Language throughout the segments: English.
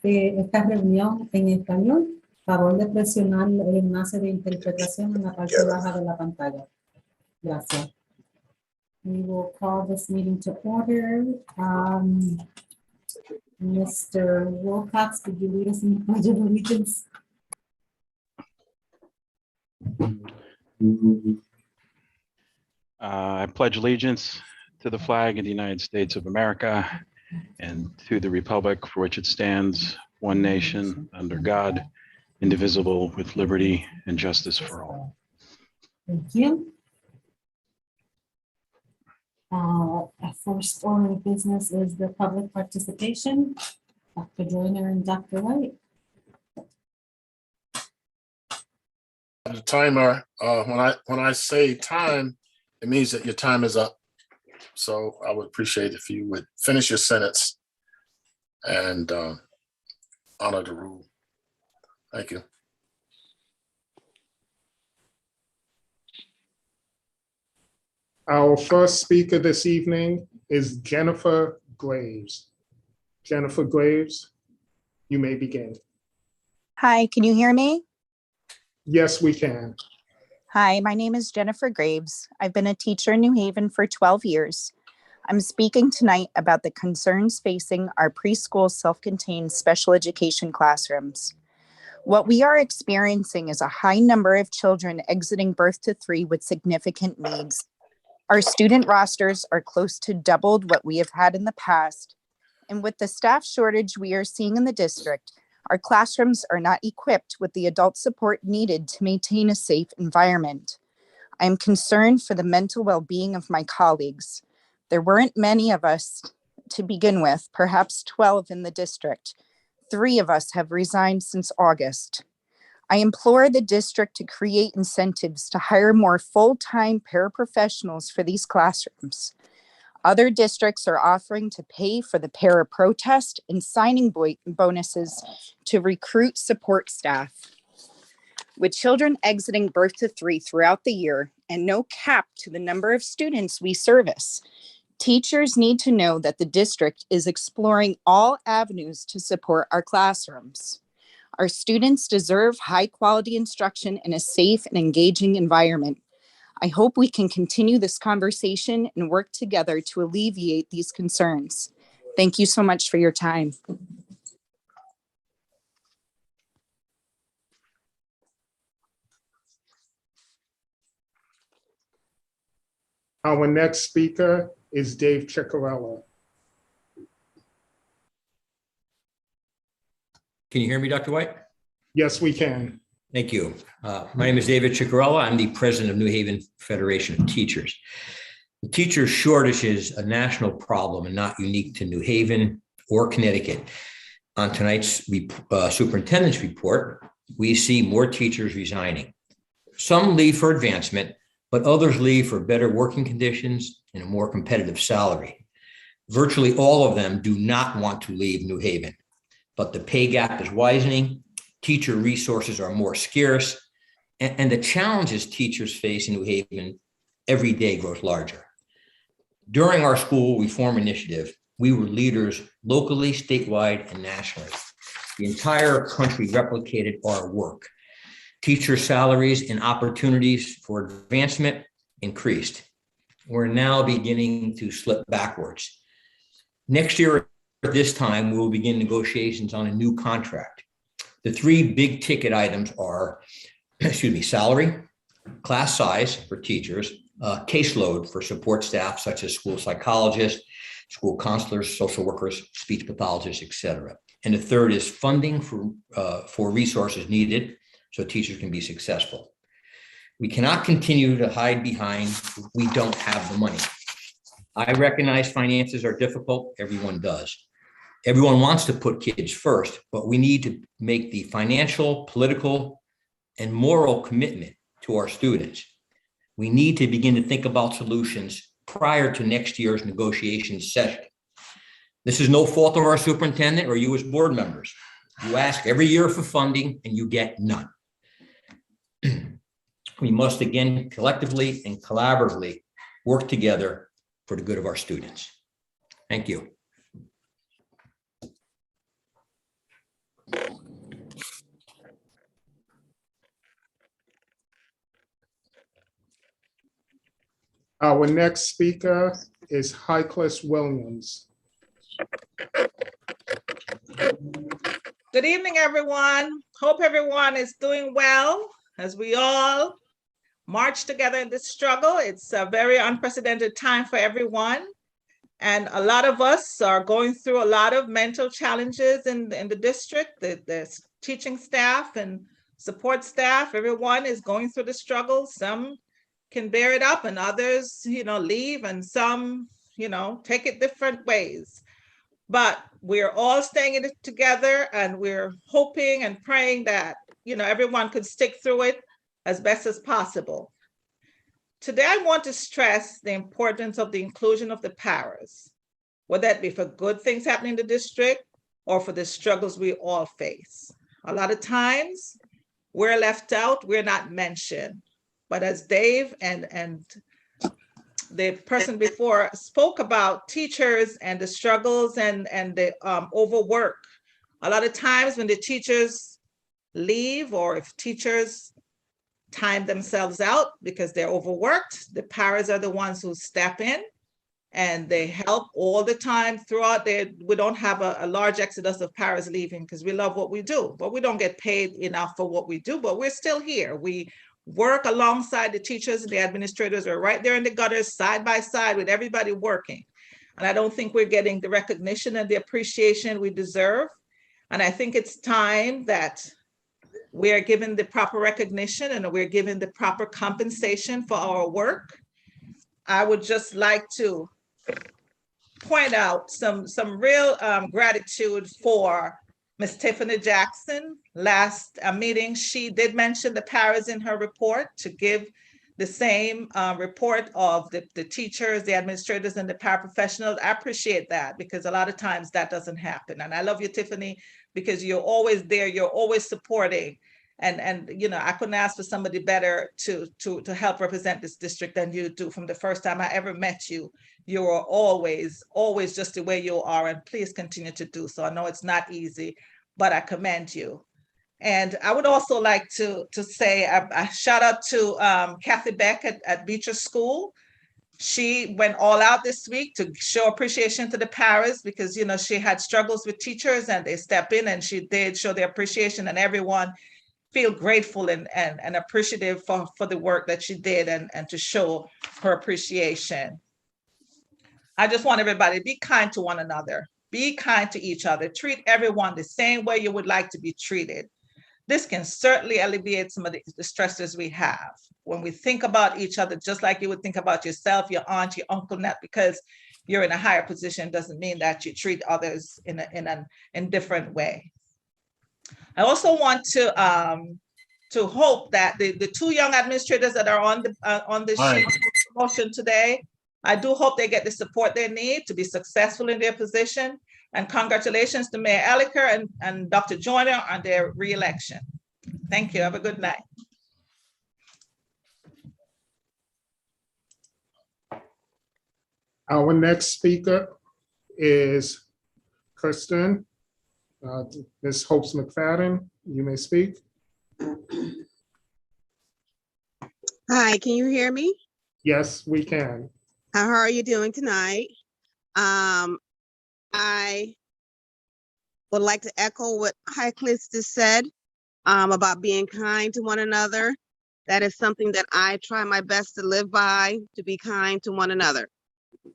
esta reunión en español, favor de presionar el enlace de interpretación en la parte baja de la pantalla. Gracias. We will call this meeting to order. Mr. Wilcox, could you lead us in the Pledge of Allegiance? I pledge allegiance to the flag of the United States of America and to the republic for which it stands, one nation, under God, indivisible, with liberty and justice for all. Thank you. Our first order of business is the public participation. Dr. Joyner and Dr. White. The timer, when I say time, it means that your time is up. So I would appreciate if you would finish your sentence and honor the rule. Thank you. Our first speaker this evening is Jennifer Graves. Jennifer Graves, you may begin. Hi, can you hear me? Yes, we can. Hi, my name is Jennifer Graves. I've been a teacher in New Haven for 12 years. I'm speaking tonight about the concerns facing our preschool self-contained special education classrooms. What we are experiencing is a high number of children exiting birth to 3 with significant needs. Our student rosters are close to doubled what we have had in the past. And with the staff shortage we are seeing in the district, our classrooms are not equipped with the adult support needed to maintain a safe environment. I am concerned for the mental well-being of my colleagues. There weren't many of us to begin with, perhaps 12 in the district. 3 of us have resigned since August. I implore the district to create incentives to hire more full-time paraprofessionals for these classrooms. Other districts are offering to pay for the para-protest and signing bonuses to recruit support staff. With children exiting birth to 3 throughout the year and no cap to the number of students we service, teachers need to know that the district is exploring all avenues to support our classrooms. Our students deserve high-quality instruction in a safe and engaging environment. I hope we can continue this conversation and work together to alleviate these concerns. Thank you so much for your time. Our next speaker is Dave Ciccarella. Can you hear me, Dr. White? Yes, we can. Thank you. My name is David Ciccarella. I'm the president of New Haven Federation of Teachers. The teacher shortage is a national problem and not unique to New Haven or Connecticut. On tonight's superintendent's report, we see more teachers resigning. Some leave for advancement, but others leave for better working conditions and a more competitive salary. Virtually all of them do not want to leave New Haven, but the pay gap is widening, teacher resources are more scarce, and the challenges teachers face in New Haven every day grows larger. During our school reform initiative, we were leaders locally, statewide, and nationally. The entire country replicated our work. Teacher salaries and opportunities for advancement increased. We're now beginning to slip backwards. Next year at this time, we will begin negotiations on a new contract. The 3 big ticket items are, salary, class size for teachers, caseload for support staff such as school psychologists, school counselors, social workers, speech pathologists, etc. And the third is funding for resources needed so teachers can be successful. We cannot continue to hide behind we don't have the money. I recognize finances are difficult, everyone does. Everyone wants to put kids first, but we need to make the financial, political, and moral commitment to our students. We need to begin to think about solutions prior to next year's negotiation session. This is no fault of our superintendent or you as board members. You ask every year for funding and you get none. We must again collectively and collaboratively work together for the good of our students. Thank you. Our next speaker is Heiklis Williams. Good evening, everyone. Hope everyone is doing well as we all march together in this struggle. It's a very unprecedented time for everyone. And a lot of us are going through a lot of mental challenges in the district. The teaching staff and support staff, everyone is going through the struggle. Some can bear it up and others, leave, and some, take it different ways. But we're all staying in it together, and we're hoping and praying that, everyone could stick through it as best as possible. Today, I want to stress the importance of the inclusion of the paras, whether that be for good things happening in the district or for the struggles we all face. A lot of times, we're left out, we're not mentioned. But as Dave and the person before spoke about teachers and the struggles and the overwork, a lot of times when the teachers leave or if teachers time themselves out because they're overworked, the paras are the ones who step in and they help all the time throughout. We don't have a large exodus of paras leaving because we love what we do, but we don't get paid enough for what we do, but we're still here. We work alongside the teachers and the administrators. Are right there in the gutters, side by side with everybody working. And I don't think we're getting the recognition and the appreciation we deserve. And I think it's time that we're given the proper recognition and we're given the proper compensation for our work. I would just like to point out some real gratitude for Ms. Tiffany Jackson. Last meeting, she did mention the paras in her report to give the same report of the teachers, the administrators, and the paraprofessionals. I appreciate that because a lot of times that doesn't happen. And I love you, Tiffany, because you're always there, you're always supporting. And I couldn't ask for somebody better to help represent this district than you do. From the first time I ever met you, you were always just the way you are, and please continue to do so. I know it's not easy, but I commend you. And I would also like to say a shout out to Kathy Beck at Beecher School. She went all out this week to show appreciation to the paras because, she had struggles with teachers and they step in and she did show their appreciation, and everyone feel grateful and appreciative for the work that she did and to show her appreciation. I just want everybody to be kind to one another, be kind to each other, treat everyone the same way you would like to be treated. This can certainly alleviate some of the stresses we have when we think about each other, just like you would think about yourself, your aunt, your uncle, not because you're in a higher position doesn't mean that you treat others in a different way. I also want to hope that the two young administrators that are on the sheet motion today, I do hope they get the support they need to be successful in their position. And congratulations to Mayor Elicker and Dr. Joyner on their re-election. Thank you. Have a good night. Our next speaker is Kristen. Ms. Hopes McFadden, you may speak. Hi, can you hear me? Yes, we can. How are you doing tonight? I would like to echo what Heiklis just said about being kind to one another. That is something that I try my best to live by, to be kind to one another.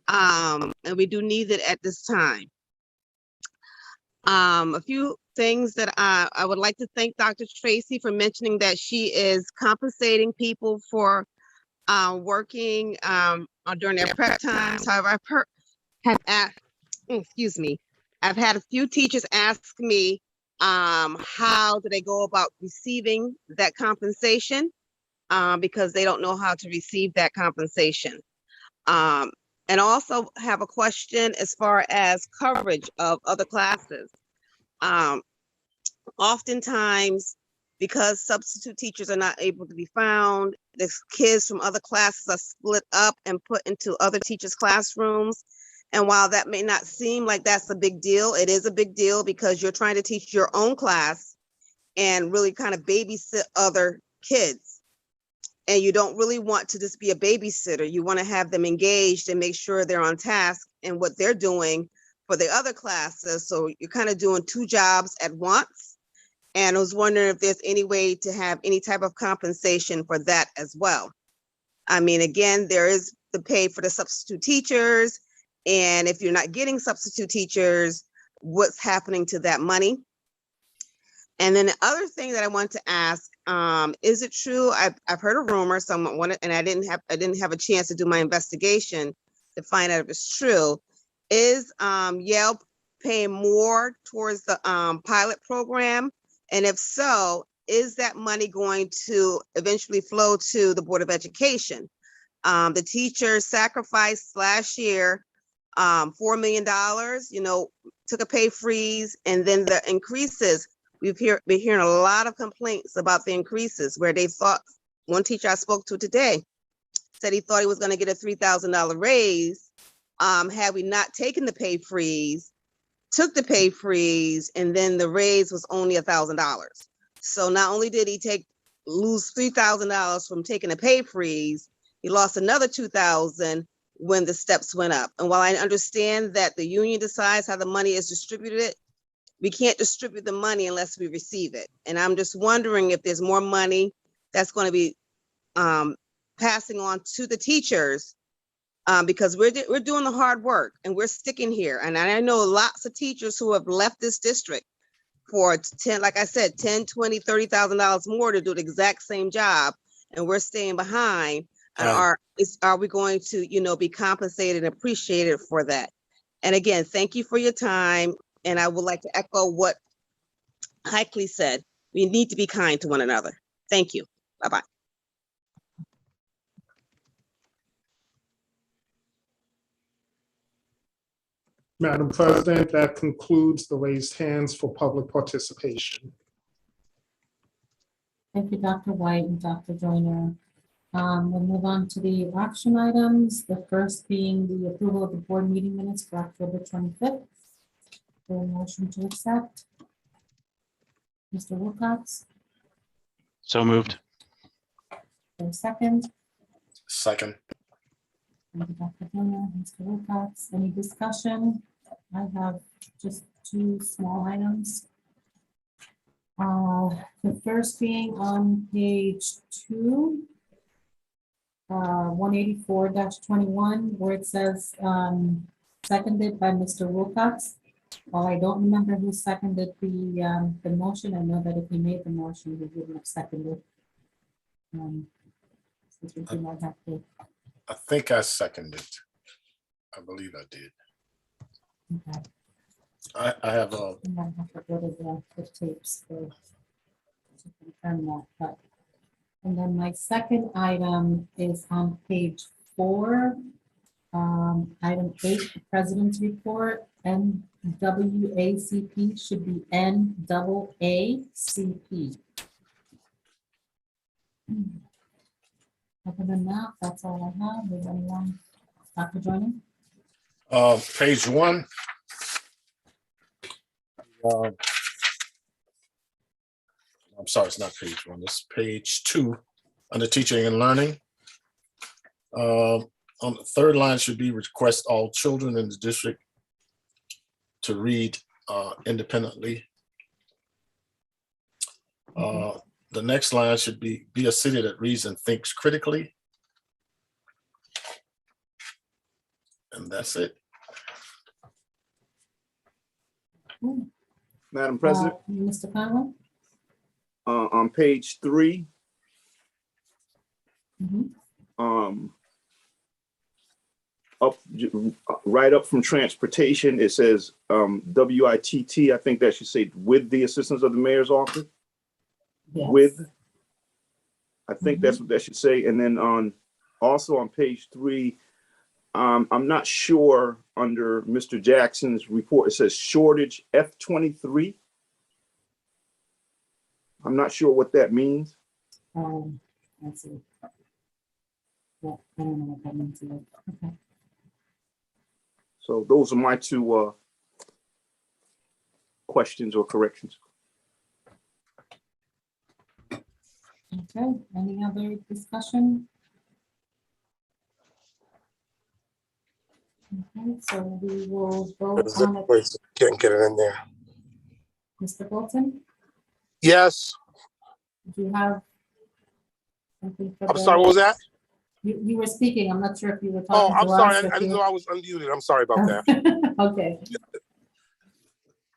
And we do need it at this time. A few things that I would like to thank Dr. Tracy for mentioning that she is compensating people for working during their prep times. However, I've had a few teachers ask me how do they go about receiving that compensation because they don't know how to receive that compensation. And also have a question as far as coverage of other classes. Oftentimes, because substitute teachers are not able to be found, the kids from other classes are split up and put into other teachers' classrooms. And while that may not seem like that's a big deal, it is a big deal because you're trying to teach your own class and really kind of babysit other kids. And you don't really want to just be a babysitter. You want to have them engaged and make sure they're on task and what they're doing for the other classes. So you're kind of doing two jobs at once. And I was wondering if there's any way to have any type of compensation for that as well. I mean, again, there is the pay for the substitute teachers. And if you're not getting substitute teachers, what's happening to that money? And then the other thing that I want to ask, is it true? I've heard a rumor, someone wanted, and I didn't have a chance to do my investigation to find out if it's true. Is Yale paying more towards the pilot program? And if so, is that money going to eventually flow to the Board of Education? The teachers sacrificed last year $4 million, took a pay freeze, and then the increases. We've been hearing a lot of complaints about the increases where they thought, one teacher I spoke to today said he thought he was going to get a $3,000 raise had we not taken the pay freeze, took the pay freeze, and then the raise was only $1,000. So not only did he lose $3,000 from taking a pay freeze, he lost another $2,000 when the steps went up. And while I understand that the union decides how the money is distributed, we can't distribute the money unless we receive it. And I'm just wondering if there's more money that's going to be passing on to the teachers because we're doing the hard work and we're sticking here. And I know lots of teachers who have left this district for 10, like I said, $10, $20, $30,000 more to do the exact same job. And we're staying behind. And are we going to, be compensated and appreciated for that? And again, thank you for your time. And I would like to echo what Hikely said. We need to be kind to one another. Thank you. Bye-bye. Madam President, that concludes the raised hands for public participation. Thank you, Dr. White and Dr. Joyner. We'll move on to the action items. The first being the approval of the board meeting minutes for October 25th. For a motion to accept. Mr. Wilcox, So moved. for a second. Second. Thank you, Dr. Joyner, Mr. Wilcox. Any discussion? I have just two small items. The first being on page 2, 184-21, where it says seconded by Mr. Wilcox. While I don't remember who seconded the motion, I know that if he made the motion, he wouldn't have seconded. Since we might have to. I think I seconded. I believe I did. Okay. I have I might have to go to the tapes to confirm that. But and then my second item is on page 4, item 8, the President's Report. NWACP should be NAACP. Other than that, that's all I have. Is anyone, Dr. Joyner? page 1. I'm sorry, it's not page 1. It's page 2 under teaching and learning. On the third line should be request all children in the district to read independently. The next line should be a city that reads and thinks critically. And that's it. Madam President, Mr. Conway? on page 3, right up from transportation, it says WITT. I think that should say with the assistance of the mayor's office. Yes. With, I think that's what that should say. And then also on page 3, I'm not sure under Mr. Jackson's report, it says shortage F23. I'm not sure what that means. Let's see. Yeah, I don't know what that means either. Okay. So those are my two questions or corrections. Okay, any other discussion? Okay, so we will vote Is there on a it. place can't get it in there? Mr. Bolton, Yes. do you have something for I'm sorry. What was that? You were speaking. I'm not sure if you were Oh, talking I'm to sorry. us. I didn't know I was unmuted. I'm sorry about that. Okay.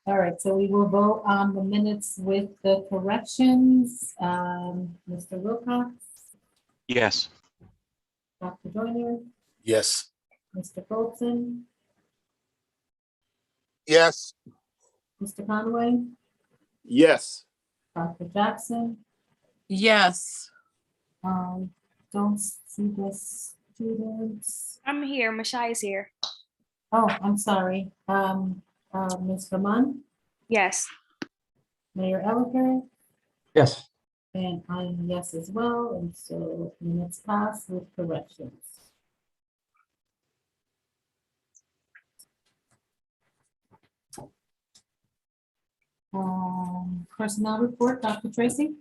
All right, so we will vote on the minutes with the corrections. Mr. Wilcox, Yes. Dr. Joyner, Yes. Mr. Bolton, Yes. Mr. Conway, Yes. Dr. Jackson. Yes. Don't see the students. I'm here. Mashai's here. Oh, I'm sorry. Ms. Raman, Yes. Mayor Elicker, Yes. and I'm a yes as well, and so minutes pass with corrections. Personnel report, Dr. Tracy?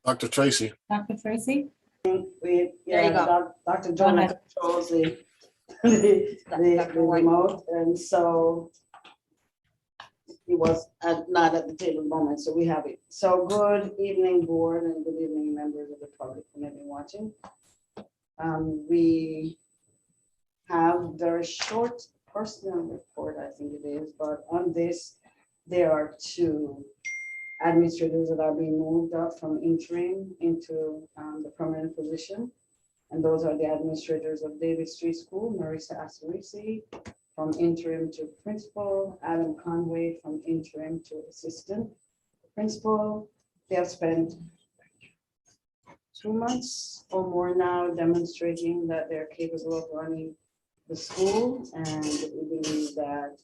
Dr. Tracy. Dr. Tracy? Dr. Go Joyner ahead. controls the remote, and so he was not at the table moment, so we have it. So good evening, board, and good evening, members of the public who may be watching. We have very short personal report, I think it is, but on this, there are two administrators that are being moved up from interim into the permanent position. And those are the administrators of David Street School, Marisa Asarisi, from interim to principal, Adam Conway from interim to assistant principal. They have spent 2 months or more now demonstrating that they're capable of running the school, and we believe that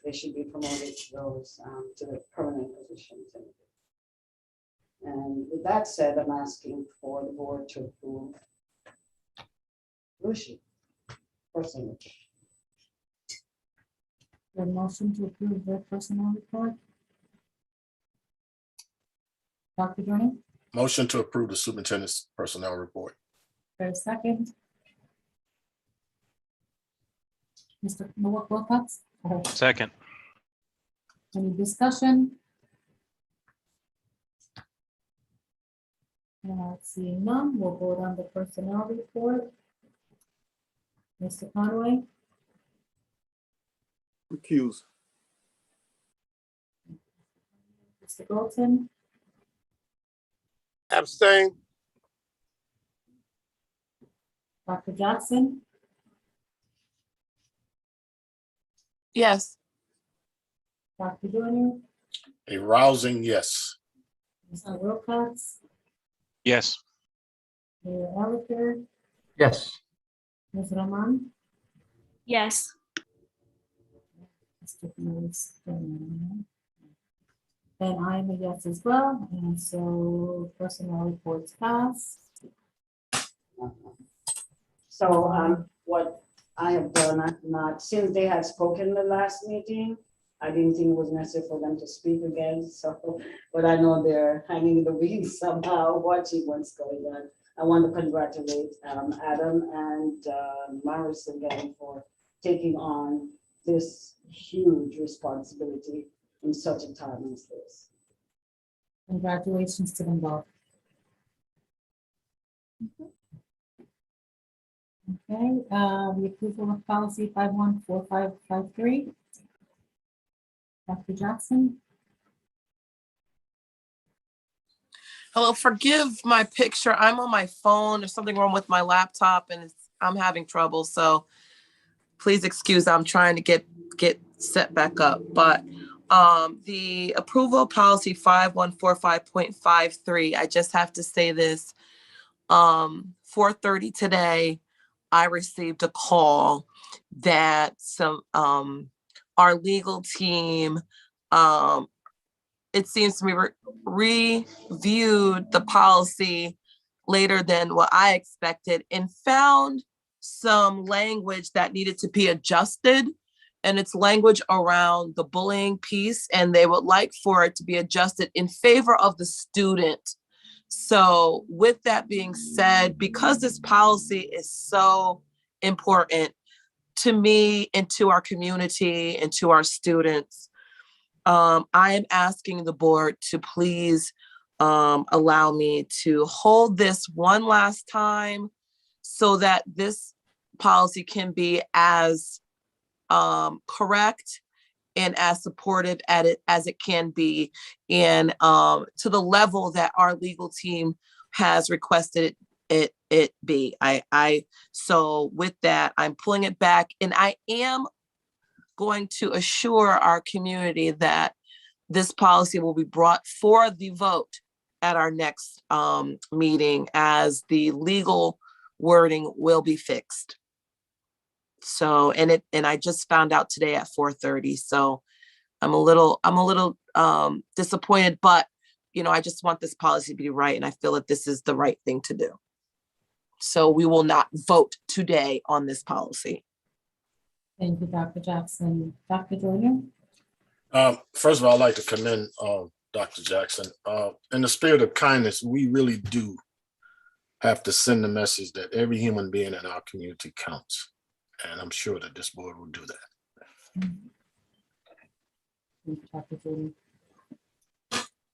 they should be promoted to those to the permanent positions. And with that said, I'm asking for the board to approve Lucy, personally. The motion to approve the personnel report. Dr. Joyner, Motion to approve the superintendent's personnel report. for a second. Mr. Wilcox? Second. Any discussion? Seeing none, we'll vote on the personnel report. Mr. Conway, Recuse. Mr. Bolton, Abstain. Dr. Jackson, Yes. Dr. Joyner, A rousing yes. Mr. Wilcox, Yes. Mayor Elicker, Yes. Ms. Raman, Yes. Mr. Lewis, and I am a yes as well, and so personnel reports pass. So what I have done, I've not, since they had spoken the last meeting, I didn't think it was necessary for them to speak again, so, but I know they're hanging in the weeds somehow, watching what's going on. I want to congratulate Adam and Maris again for taking on this huge responsibility in such a time as this. Congratulations to them both. Okay, the approval of policy 514553. Dr. Jackson, Hello, forgive my picture. I'm on my phone. There's something wrong with my laptop and I'm having trouble. So please excuse, I'm trying to get set back up. But the approval policy 5145.53, I just have to say this. 4:30 today, I received a call that our legal team, it seems to me reviewed the policy later than what I expected, and found some language that needed to be adjusted. And it's language around the bullying piece, and they would like for it to be adjusted in favor of the student. So with that being said, because this policy is so important to me and to our community and to our students, I am asking the board to please allow me to hold this one last time so that this policy can be as correct and as supportive as it can be, and to the level that our legal team has requested it be. So with that, I'm pulling it back, and I am going to assure our community that this policy will be brought for the vote at our next meeting, as the legal wording will be fixed. So, and I just found out today at 4:30. So I'm a little disappointed, but I just want this policy to be right, and I feel that this is the right thing to do. So we will not vote today on this policy. Thank you, Dr. Jackson. Dr. Joyner? First of all, I'd like to commend Dr. Jackson. In the spirit of kindness, we really do have to send the message that every human being in our community counts. And I'm sure that this board will do that. Thank you, Dr. Joyner.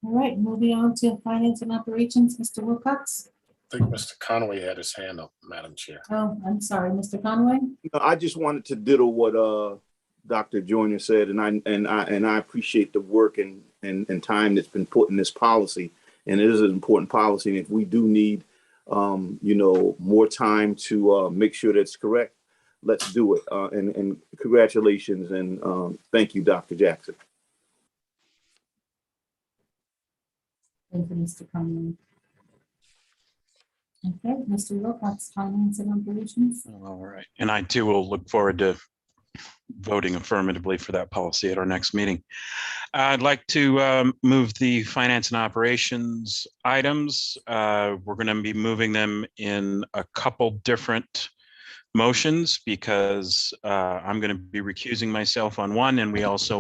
All right, moving on to finance and operations, Mr. Wilcox. I think Mr. Conway had his hand up, Madam Chair. Oh, I'm sorry, Mr. Conway. I just wanted to diddle what Dr. Joyner said, and I appreciate the work and time that's been put in this policy, and it is an important policy. And if we do need, more time to make sure that's correct, let's do it. And congratulations, and thank you, Dr. Jackson. Thank you, Mr. Conway. Okay, Mr. Wilcox, finance and operations. All right. And I too will look forward to voting affirmatively for that policy at our next meeting. I'd like to move the finance and operations items. We're going to be moving them in a couple different motions because I'm going to be recusing myself on one, and we also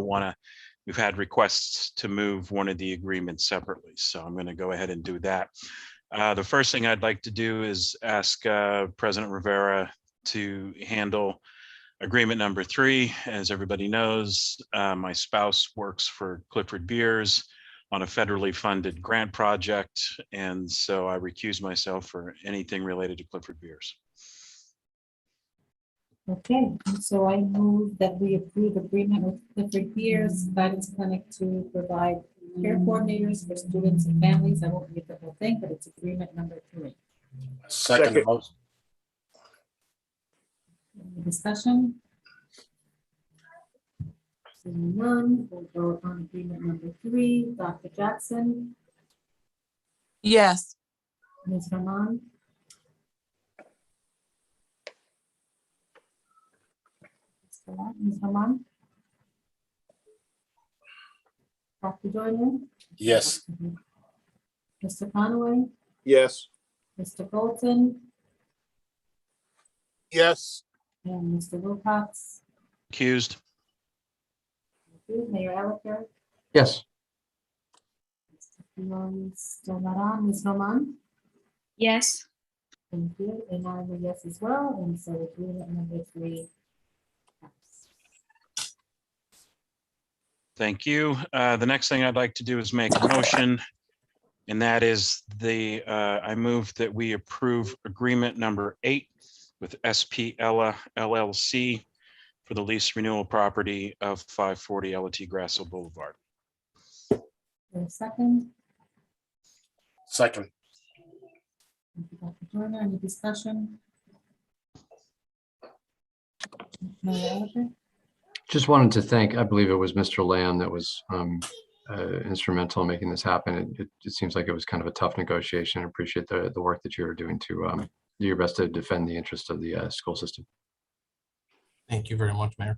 we've had requests to move one of the agreements separately. So I'm going to go ahead and do that. The first thing I'd like to do is ask President Rivera to handle agreement number 3. As everybody knows, my spouse works for Clifford Beers on a federally funded grant project, and so I recuse myself for anything related to Clifford Beers. Okay, so I move that we approve agreement with Clifford Beers Guidance Clinic to provide care coordinators for students and families. I won't read the whole thing, but it's agreement number 3. Second motion. Any discussion? Seeing none, we'll vote on agreement number 3. Dr. Jackson, Yes. Ms. Rahman, Ms. Rahman, Dr. Joyner, Yes. Mr. Conway, Yes. Mr. Bolton, Yes. and Mr. Wilcox. Accused. Thank you. Mayor Elicker. Yes. Still not on. Ms. Rahman. Yes. Thank you. And I'm a yes as well. And so agreement number 3. Thank you. The next thing I'd like to do is make a motion, and that is I move that we approve agreement number 8 with SP Ella LLC for the lease renewal property of 540 LT Grassel Boulevard. Second. Second. Thank you, Dr. Joyner. Any discussion? Mayor Elicker. Just wanted to thank, I believe it was Mr. Land that was instrumental in making this happen. It seems like it was kind of a tough negotiation. I appreciate the work that you're doing to do your best to defend the interest of the school system. Thank you very much, Mayor.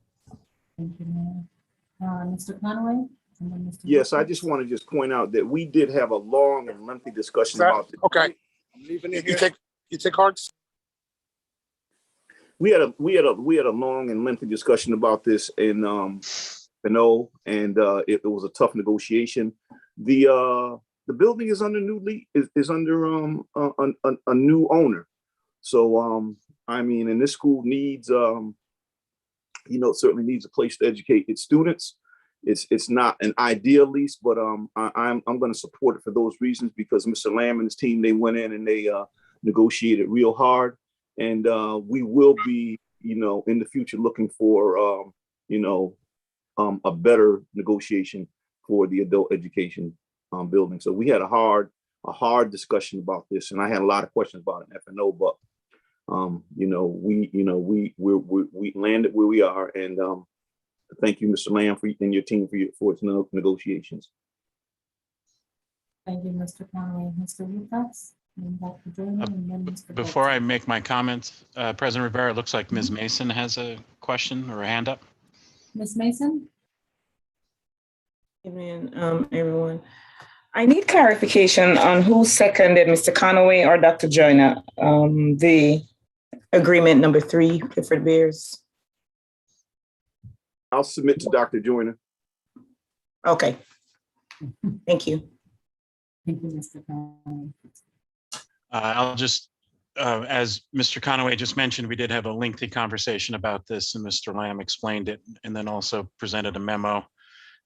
Thank you, Mayor. Mr. Conway? And then Mr. Yes, I Wilcox. just want to point out that we did have a long and lengthy discussion Sir? about this. Okay. You take cards? We had a long and lengthy discussion about this in Pinot, and it was a tough negotiation. The building is under is under a new owner. So I mean, and this school needs certainly needs a place to educate its students. It's not an ideal lease, but I'm going to support it for those reasons, because Mr. Lamb and his team, they went in and they negotiated real hard, and we will be in the future looking for a better negotiation for the adult education building. So we had a hard discussion about this, and I had a lot of questions about it in FNO, but we landed where we are, and thank you, Mr. Lamb, and your team for its negotiations. Thank you, Mr. Conway. Mr. Wilcox, and Dr. Joyner, and then Mr. Before Bolton. I make my comments, President Rivera, it looks like Ms. Mason has a question or a hand up. Ms. Mason? Evening, everyone. I need clarification on who seconded, Mr. Conaway or Dr. Joyner, the agreement number 3, Clifford Beers. I'll submit to Dr. Joyner. Okay. Thank you. Thank you, Mr. Conway. I'll just, as Mr. Conaway just mentioned, we did have a lengthy conversation about this, and Mr. Lamb explained it, and then also presented a memo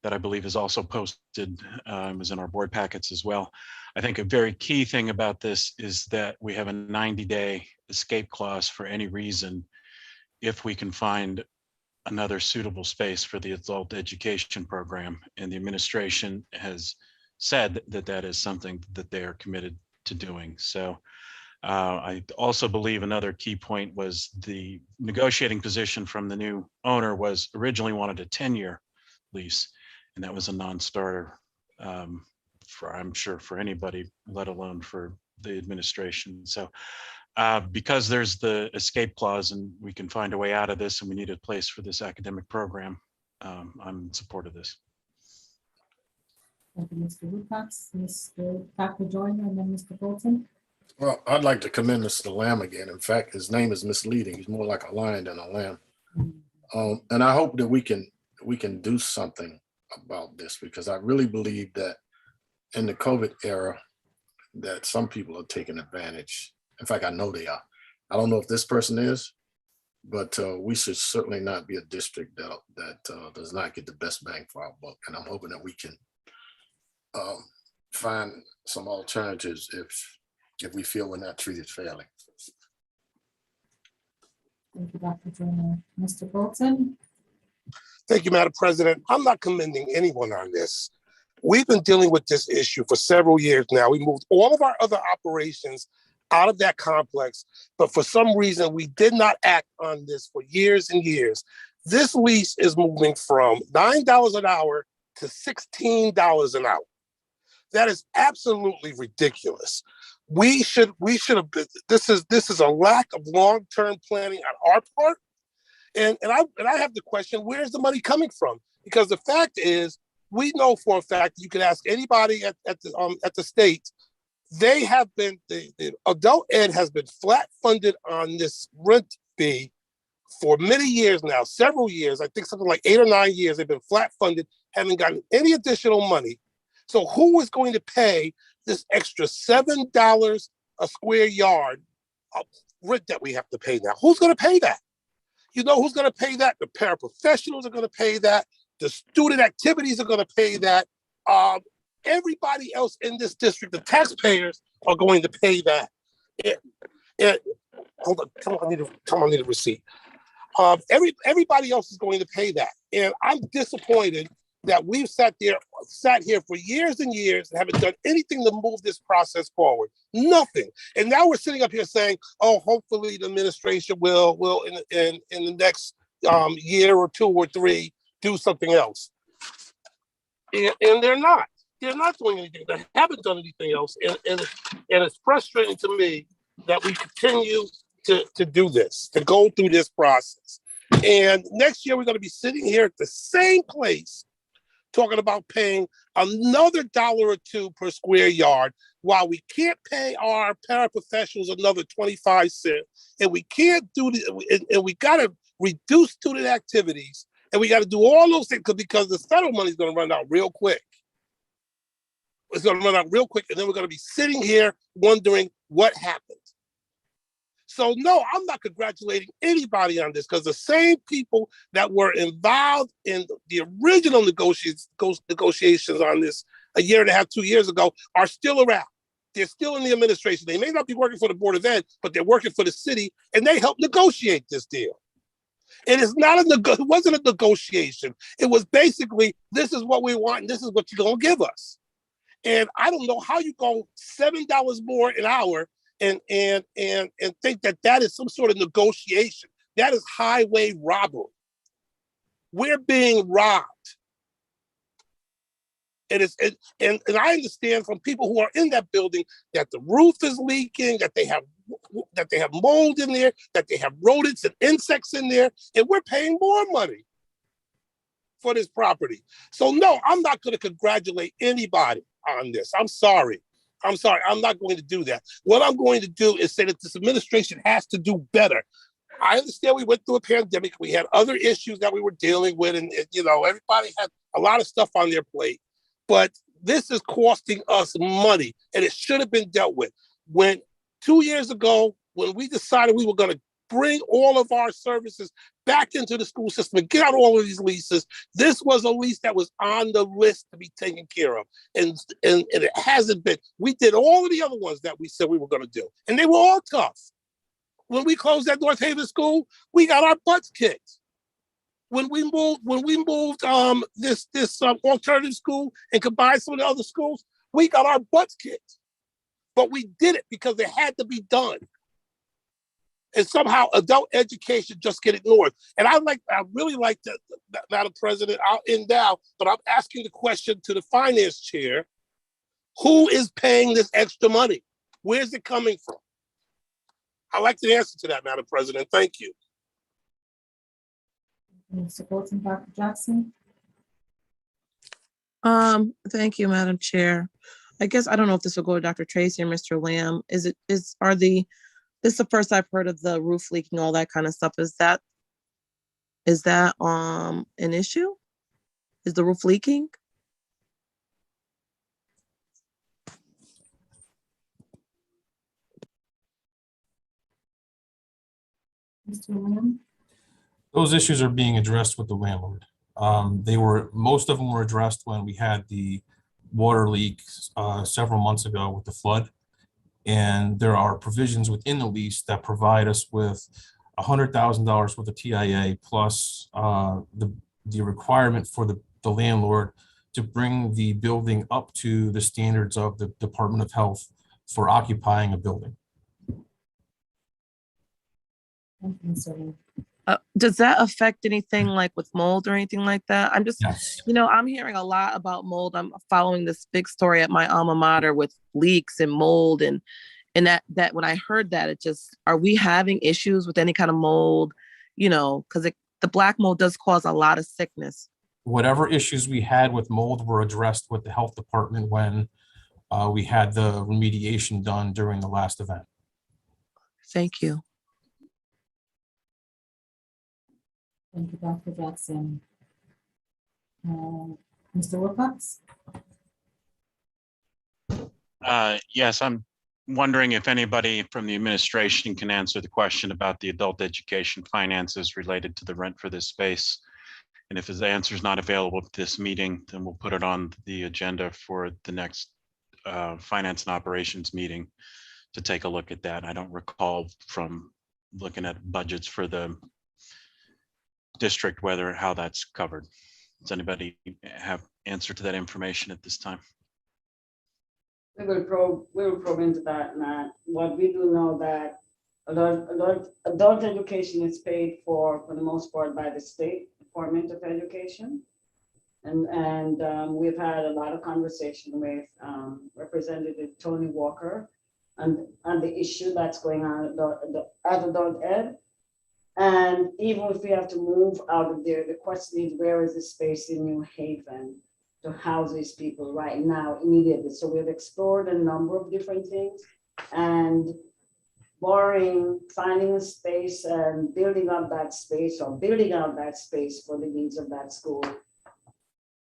that I believe is also posted, was in our board packets as well. I think a very key thing about this is that we have a 90-day escape clause for any reason if we can find another suitable space for the adult education program. And the administration has said that that is something that they are committed to doing. So I also believe another key point was the negotiating position from the new owner was originally wanted a 10-year lease. And that was a non-starter I'm sure for anybody, let alone for the administration. So because there's the escape clause and we can find a way out of this and we need a place for this academic program, I'm in support of this. Thank you, Mr. Wilcox, Dr. Joyner, and then Mr. Bolton. Well, I'd like to commend Mr. Lamb again. In fact, his name is misleading. He's more like a lion than a lamb. And I hope that we can do something about this, because I really believe that in the COVID era that some people are taking advantage. In fact, I know they are. I don't know if this person is, but we should certainly not be a district that does not get the best bang for our buck. And I'm hoping that we can find some alternatives if we feel we're not treated fairly. Thank you, Dr. Joyner. Mr. Bolton? Thank you, Madam President. I'm not commending anyone on this. We've been dealing with this issue for several years now. We moved all of our other operations out of that complex, but for some reason, we did not act on this for years and years. This lease is moving from $9 an hour to $16 an hour. That is absolutely ridiculous. We should have been, this is a lack of long-term planning on our part. And I have the question, where's the money coming from? Because the fact is, we know for a fact, you can ask anybody at the state, they have been, the adult ed has been flat funded on this rent fee for many years now, several years. I think something like 8 or 9 years, they've been flat funded, haven't gotten any additional money. So who is going to pay this extra $7 a square yard of rent that we have to pay now? Who's going to pay that? You know who's going to pay that? The paraprofessionals are going to pay that. The student activities are going to pay that. Everybody else in this district, the taxpayers, are going to pay that. Hold on, come on, I need a receipt. Everybody else is going to pay that. And I'm disappointed that we've sat here for years and years and haven't done anything to move this process forward. Nothing. And now we're sitting up here saying, oh, hopefully the administration will in the next year or 2 or 3 do something else. And they're not. They're not doing anything. They haven't done anything else. And it's frustrating to me that we continue to do this, to go through this process. And next year, we're going to be sitting here at the same place talking about paying another $1 or $2 per square yard, while we can't pay our paraprofessionals another 25 cents, and we can't do and we got to reduce student activities, and we got to do all those things because the federal money is going to run out real quick. It's going to run out real quick, and then we're going to be sitting here wondering what happened. So no, I'm not congratulating anybody on this, because the same people that were involved in the original negotiations on this a year and a half, 2 years ago, are still around. They're still in the administration. They may not be working for the Board of Ed, but they're working for the city, and they helped negotiate this deal. It is not it wasn't a negotiation. It was basically, this is what we want, and this is what you're gonna give us. And I don't know how you go $7 more an hour and think that is some sort of negotiation. That is highway robbery. We're being robbed. And I understand from people who are in that building that the roof is leaking, that they have mold in there, that they have rodents and insects in there, and we're paying more money for this property. So no, I'm not going to congratulate anybody on this. I'm sorry. I'm not going to do that. What I'm going to do is say that this administration has to do better. I understand we went through a pandemic. We had other issues that we were dealing with, and everybody had a lot of stuff on their plate. But this is costing us money, and it should have been dealt with. When 2 years ago, when we decided we were going to bring all of our services back into the school system and get out all of these leases, this was a lease that was on the list to be taken care of. And it hasn't been. We did all of the other ones that we said we were going to do, and they were all tough. When we closed that North Haven school, we got our butts kicked. When we moved this alternative school and combined some of the other schools, we got our butts kicked. But we did it because it had to be done. And somehow adult education just get ignored. And I really like that, Madam President, I'll end now, but I'm asking the question to the finance chair: who is paying this extra money? Where's it coming from? I'd like the answer to that, Madam President. Thank you. Supporting Dr. Jackson. Thank you, Madam Chair. I guess I don't know if this will go to Dr. Tracy or Mr. Lamb. This is the first I've heard of the roof leaking, all that kind of stuff. Is that an issue? Is the roof leaking? Mr. Lamb. Those issues are being addressed with the landlord. Most of them were addressed when we had the water leak several months ago with the flood. And there are provisions within the lease that provide us with $100,000 worth of TIA plus the requirement for the landlord to bring the building up to the standards of the Department of Health for occupying a building. Thank you, Mr. Lamb. Does that affect anything like with mold or anything like that? I'm just, Yes. I'm hearing a lot about mold. I'm following this big story at my alma mater with leaks and mold, and that when I heard that, are we having issues with any kind of mold? Because the black mold does cause a lot of sickness. Whatever issues we had with mold were addressed with the health department when we had the remediation done during the last event. Thank you. Thank you, Dr. Jackson. Mr. Wilcox? Yes, I'm wondering if anybody from the administration can answer the question about the adult education finances related to the rent for this space. And if his answer is not available at this meeting, then we'll put it on the agenda for the next finance and operations meeting to take a look at that. I don't recall from looking at budgets for the district how that's covered. Does anybody have answer to that information at this time? We will probe into that, Matt. What we do know that adult education is paid for the most part by the state Department of Education. And we've had a lot of conversation with Representative Tony Walker on the issue that's going on at adult ed. And even if we have to move out of there, the question is, where is the space in New Haven to house these people right now immediately. So we've explored a number of different things, and borrowing, finding a space and building up that space or building out that space for the needs of that school.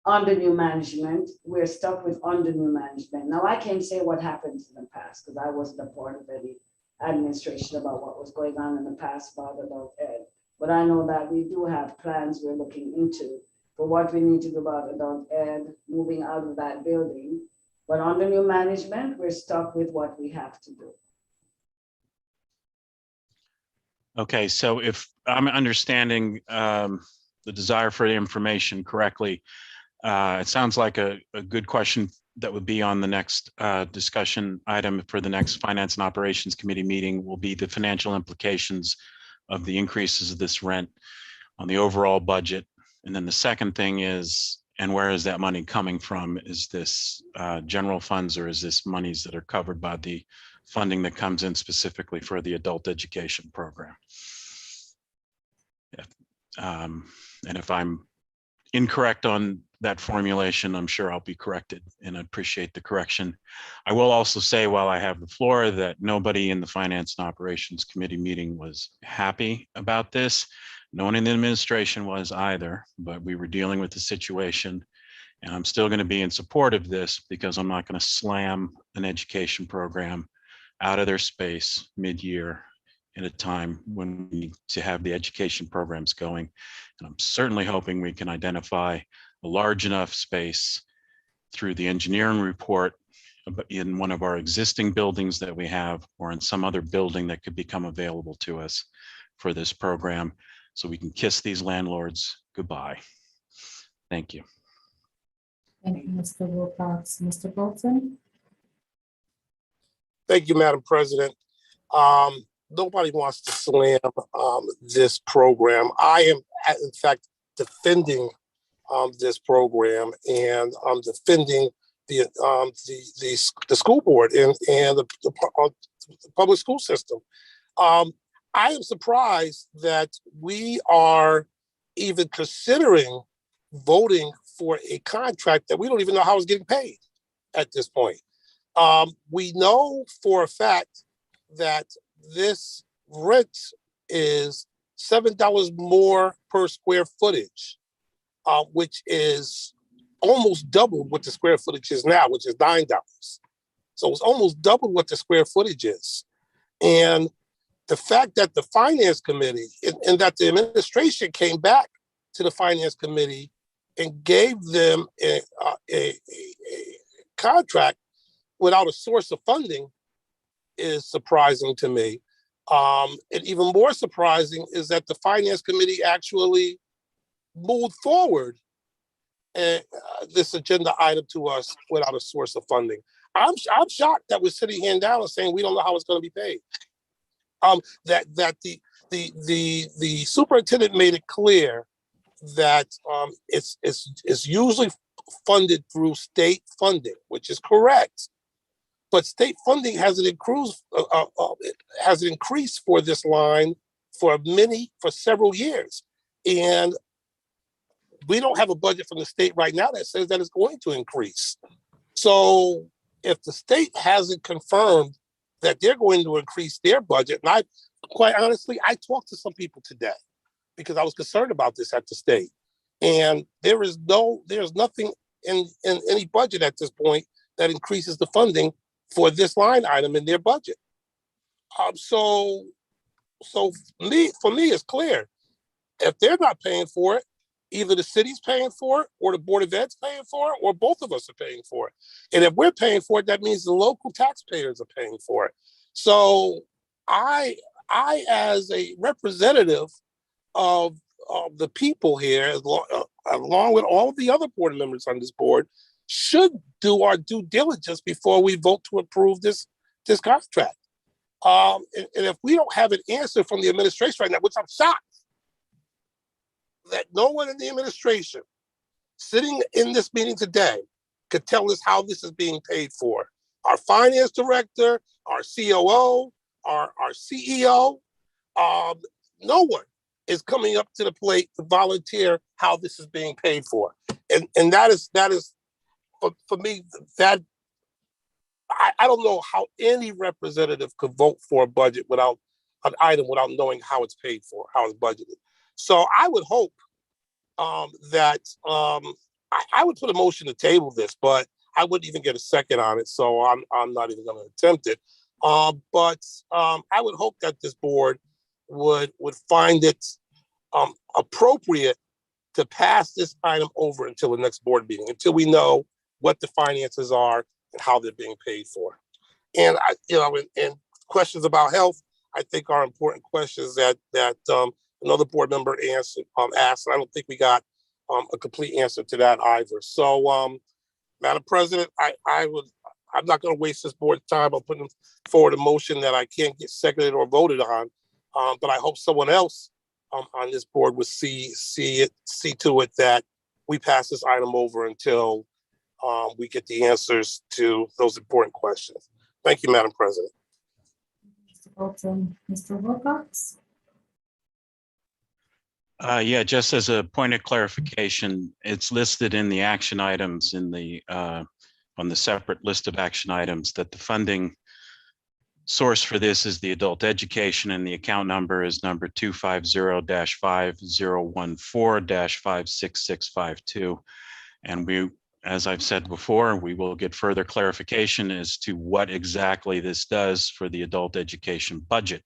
Under new management, we're stuck with under new management. Now I can't say what happened in the past because I wasn't a part of any administration about what was going on in the past about adult ed. But I know that we do have plans we're looking into for what we need to do about adult ed, moving out of that building. But under new management, we're stuck with what we have to do. Okay, so if I'm understanding the desire for the information correctly, it sounds like a good question that would be on the next discussion item for the next Finance and Operations Committee meeting will be the financial implications of the increases of this rent on the overall budget. And then the second thing is, and where is that money coming from? Is this general funds, or is this monies that are covered by the funding that comes in specifically for the adult education program? Yeah. And if I'm incorrect on that formulation, I'm sure I'll be corrected, and I appreciate the correction. I will also say, while I have the floor, that nobody in the Finance and Operations Committee meeting was happy about this. No one in the administration was either, but we were dealing with the situation, and I'm still going to be in support of this because I'm not going to slam an education program out of their space mid-year at a time when we need to have the education programs going. And I'm certainly hoping we can identify a large enough space through the engineering report in one of our existing buildings that we have, or in some other building that could become available to us for this program, so we can kiss these landlords goodbye. Thank you. Thank you, Mr. Wilcox. Mr. Bolton? Thank you, Madam President. Nobody wants to slam this program. I am, in fact, defending this program, and I'm defending the school board and the public school system. I am surprised that we are even considering voting for a contract that we don't even know how it's getting paid at this point. We know for a fact that this rent is $7 more per square footage, which is almost double what the square footage is now, which is $9. So it's almost double what the square footage is. And the fact that the Finance Committee and that the administration came back to the Finance Committee and gave them a contract without a source of funding is surprising to me. And even more surprising is that the Finance Committee actually moved forward this agenda item to us without a source of funding. I'm shocked that we're sitting here now and saying we don't know how it's going to be paid. That the superintendent made it clear that it's usually funded through state funding, which is correct. But state funding hasn't increased for this line for several years, and we don't have a budget from the state right now that says that it's going to increase. So if the state hasn't confirmed that they're going to increase their budget, and quite honestly, I talked to some people today because I was concerned about this at the state, and there's nothing in any budget at this point that increases the funding for this line item in their budget. So for me, it's clear. If they're not paying for it, either the city's paying for it, or the Board of Ed's paying for it, or both of us are paying for it. And if we're paying for it, that means the local taxpayers are paying for it. So I as a representative of the people here, along with all of the other board members on this board, should do our due diligence before we vote to approve this contract. And if we don't have an answer from the administration right now, which I'm shocked that no one in the administration sitting in this meeting today could tell us how this is being paid for. Our finance director, our COO, our CEO, no one is coming up to the plate to volunteer how this is being paid for. And that is for me, that I don't know how any representative could vote for a budget without an item without knowing how it's paid for, how it's budgeted. So I would hope that I would put a motion to table this, but I wouldn't even get a second on it, so I'm not even going to attempt it. But I would hope that this board would find it appropriate to pass this item over until the next board meeting, until we know what the finances are and how they're being paid for. And and questions about health, I think are important questions that another board member asked. And I don't think we got a complete answer to that either. So, Madam President, I'm not going to waste this board's time on putting forward a motion that I can't get seconded or voted on. But I hope someone else on this board would see to it that we pass this item over until we get the answers to those important questions. Thank you, Madam President. Mr. Bolton, Mr. Wilcox? Yeah, just as a point of clarification, it's listed in the action items in the on the separate list of action items that the funding source for this is the adult education, and the account number is number 250-5014-56652. And we, as I've said before, we will get further clarification as to what exactly this does for the adult education budget.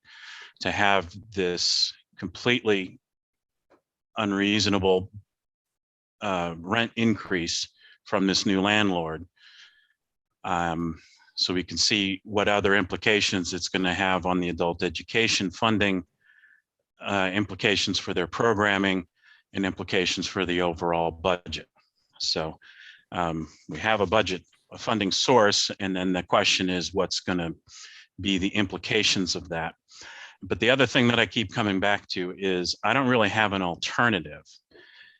To have this completely unreasonable rent increase from this new landlord, so we can see what other implications it's going to have on the adult education funding, implications for their programming, and implications for the overall budget. So we have a budget, a funding source, and then the question is what's going to be the implications of that. But the other thing that I keep coming back to is I don't really have an alternative.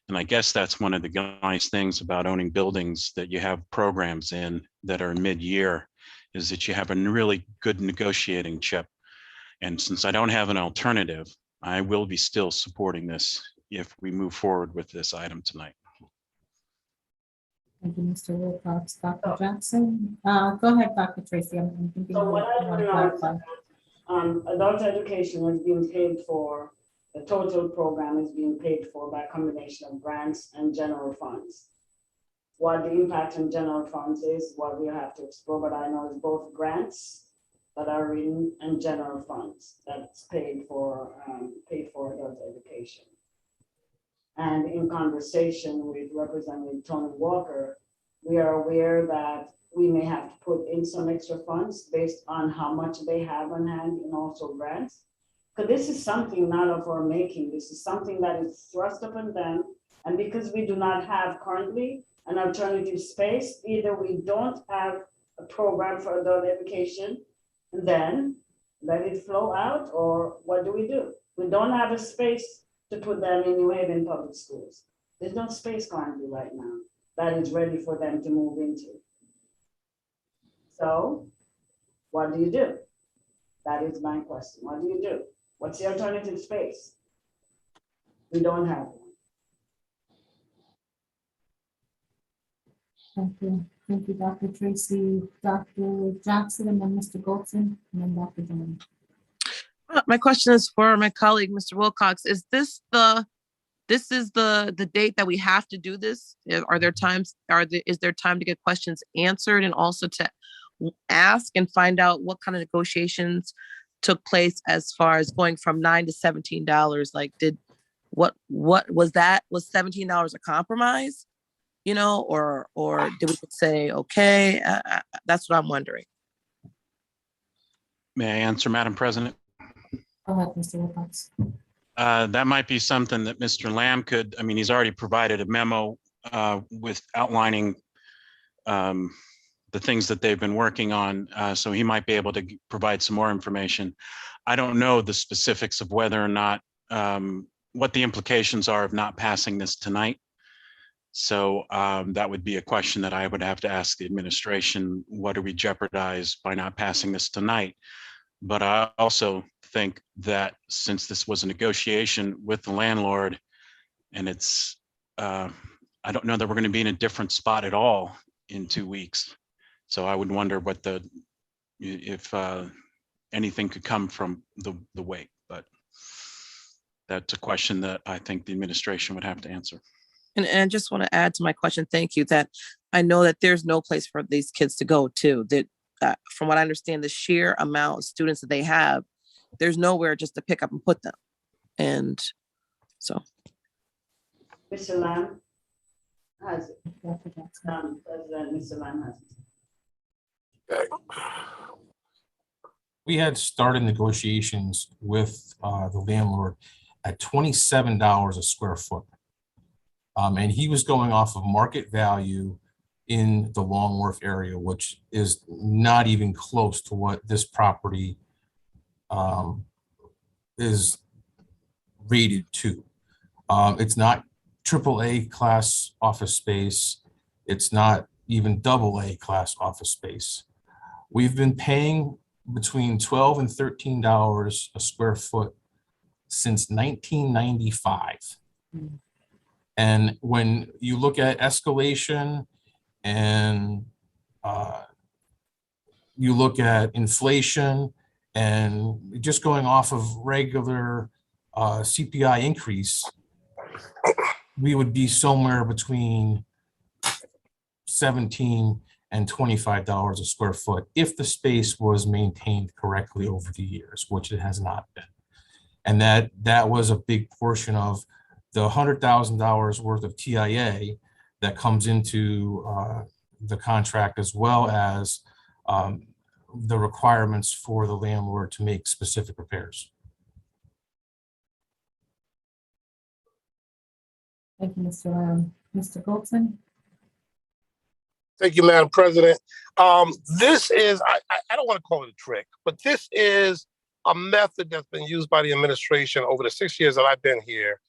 And I guess that's one of the nice things about owning buildings that you have programs in that are mid-year, is that you have a really good negotiating chip. And since I don't have an alternative, I will be still supporting this if we move forward with this item tonight. Thank you, Mr. Wilcox. Dr. Jackson? Go ahead, Dr. Tracy. I'm thinking So you what I want to learned, clarify. adult education is being paid for, the total program is being paid for by a combination of grants and general funds. What the impact on general funds is, what we have to explore, but I know it's both grants that are written and general funds that's paid for adult education. And in conversation with Representative Tony Walker, we are aware that we may have to put in some extra funds based on how much they have on hand and also grants. Because this is something not of our making. This is something that is thrust upon them. And because we do not have currently an alternative space, either we don't have a program for adult education, and then let it flow out, or what do? We don't have a space to put them in New Haven public schools. There's no space currently right now that is ready for them to move into. So what do? That is my question. What do? What's the alternative space? We don't have one. Thank you. Thank you, Dr. Tracy, Dr. Jackson, and then Mr. Goldson, and then Dr. Jones. My question is for my colleague, Mr. Wilcox. Is this the date that we have to do this? Are there times? Is there time to get questions answered and also to ask and find out what kind of negotiations took place as far as going from $9 to $17? Like, what was that? Was $17 a compromise? You know, or did we say okay? That's what I'm wondering. May I answer, Madam President? Go ahead, Mr. Wilcox. That might be something that Mr. Lamb could, I mean, he's already provided a memo with outlining the things that they've been working on, so he might be able to provide some more information. I don't know the specifics of whether or not, what the implications are of not passing this tonight. So that would be a question that I would have to ask the administration. What do we jeopardize by not passing this tonight? But I also think that since this was a negotiation with the landlord, and it's, I don't know that we're going to be in a different spot at all in 2 weeks. So I would wonder what if anything could come from the wake, but that's a question that I think the administration would have to answer. And I just want to add to my question, thank you, that I know that there's no place for these kids to go to. That from what I understand, the sheer amount of students that they have, there's nowhere just to pick up and put them. And so. Mr. Lamb has it. President, Mr. Lamb has it. We had started negotiations with the landlord at $27 a square foot. And he was going off of market value in the Long Wharf area, which is not even close to what this property is rated to. It's not AAA class office space. It's not even AA class office space. We've been paying between $12 and $13 a square foot since 1995. And when you look at escalation and you look at inflation and just going off of regular CPI increase, we would be somewhere between $17 and $25 a square foot if the space was maintained correctly over the years, which it has not been. And that was a big portion of the $100,000 worth of TIA that comes into the contract, as well as the requirements for the landlord to make specific repairs. Thank you, Mr. Lamb. Mr. Goldson? Thank you, Madam President. This is, I don't want to call it a trick, but this is a method that's been used by the administration over the 6 years that I've been here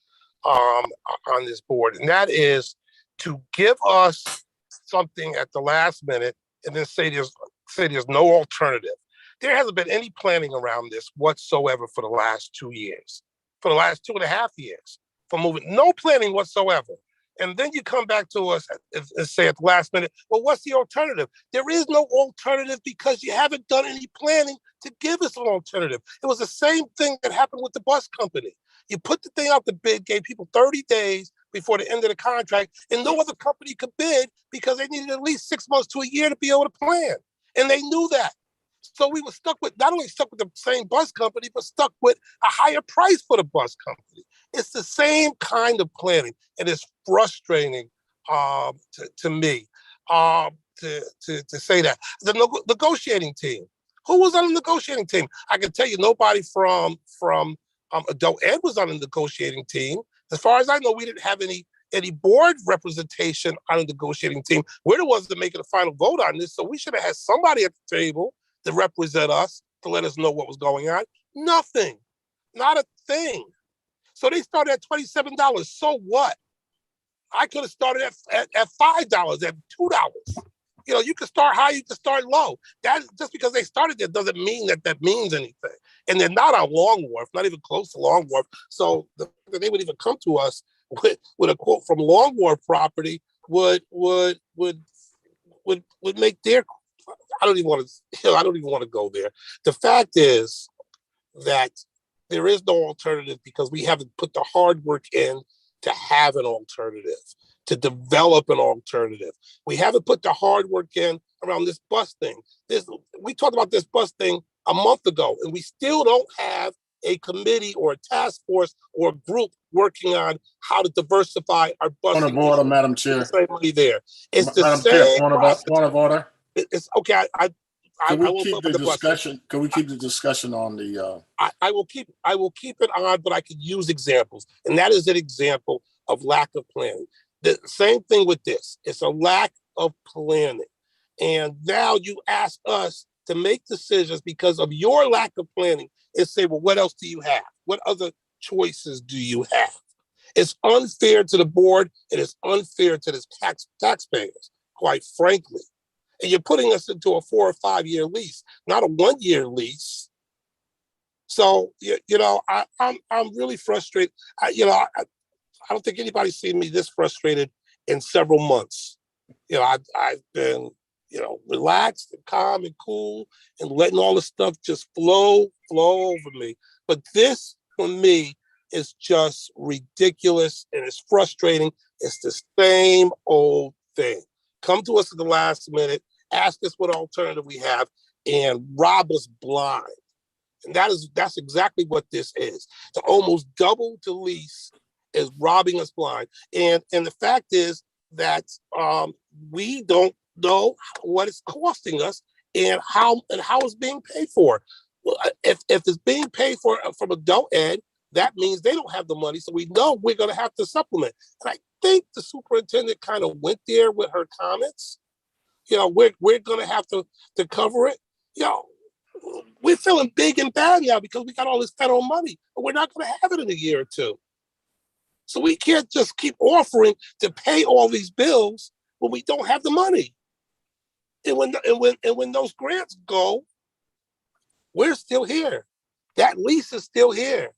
on this board. And that is to give us something at the last minute and then say there's no alternative. There hasn't been any planning around this whatsoever for the last 2 years, for the last 2.5 years, for moving, no planning whatsoever. And then you come back to us and say at the last minute, well, what's the alternative? There is no alternative because you haven't done any planning to give us an alternative. It was the same thing that happened with the bus company. You put the thing out the bid, gave people 30 days before the end of the contract, and no other company could bid because they needed at least 6 months to a year to be able to plan. And they knew that. So we were stuck with, not only stuck with the same bus company, but stuck with a higher price for the bus company. It's the same kind of planning. And it's frustrating to me to say that. The negotiating team. Who was on the negotiating team? I can tell you nobody from Adult Ed was on the negotiating team. As far as I know, we didn't have any board representation on the negotiating team. We're the ones that making the final vote on this. So we should have had somebody at the table to represent us, to let us know what was going on. Nothing, not a thing. So they started at $27. So what? I could have started at $5, at $2. You know, you can start high, you can start low. That just because they started there doesn't mean that means anything. And they're not on Long Wharf, not even close to Long Wharf. So they would even come to us with a quote from Long Wharf property would make their. I don't even want to go there. The fact is that there is no alternative because we haven't put the hard work in to have an alternative, to develop an alternative. We haven't put the hard work in around this bus thing. We talked about this bus thing a month ago, and we still don't have a committee or a task force or a group working on how to diversify our bus. Point of order, Madam Chair. There. It's the Madam same Chair, point of order. It's okay. Can we keep the discussion? Can we keep the discussion on the? I will keep it on, but I could use examples, and that is an example of lack of planning. The same thing with this. It's a lack of planning, and now you ask us to make decisions because of your lack of planning, and say, well, what else do you have? What other choices do you have? It's unfair to the board, and it's unfair to the taxpayers, quite frankly. And you're putting us into a 4 or 5 year lease, not a 1 year lease. So I'm really frustrated. I don't think anybody's seen me this frustrated in several months. I've been, relaxed and calm and cool and letting all the stuff just flow over me. But this, for me, is just ridiculous and it's frustrating. It's the same old thing. Come to us at the last minute, ask us what alternative we have, and rob us blind. And that's exactly what this is. To almost double the lease is robbing us blind. And the fact is that we don't know what it's costing us and how it's being paid for. Well, if it's being paid for from adult ed, that means they don't have the money. So we know we're going to have to supplement. And I think the superintendent kind of went there with her comments. We're going to have to cover it. We're feeling big and bad now because we got all this federal money, but we're not going to have it in a year or two. So we can't just keep offering to pay all these bills when we don't have the money. And when those grants go, we're still here. That lease is still here.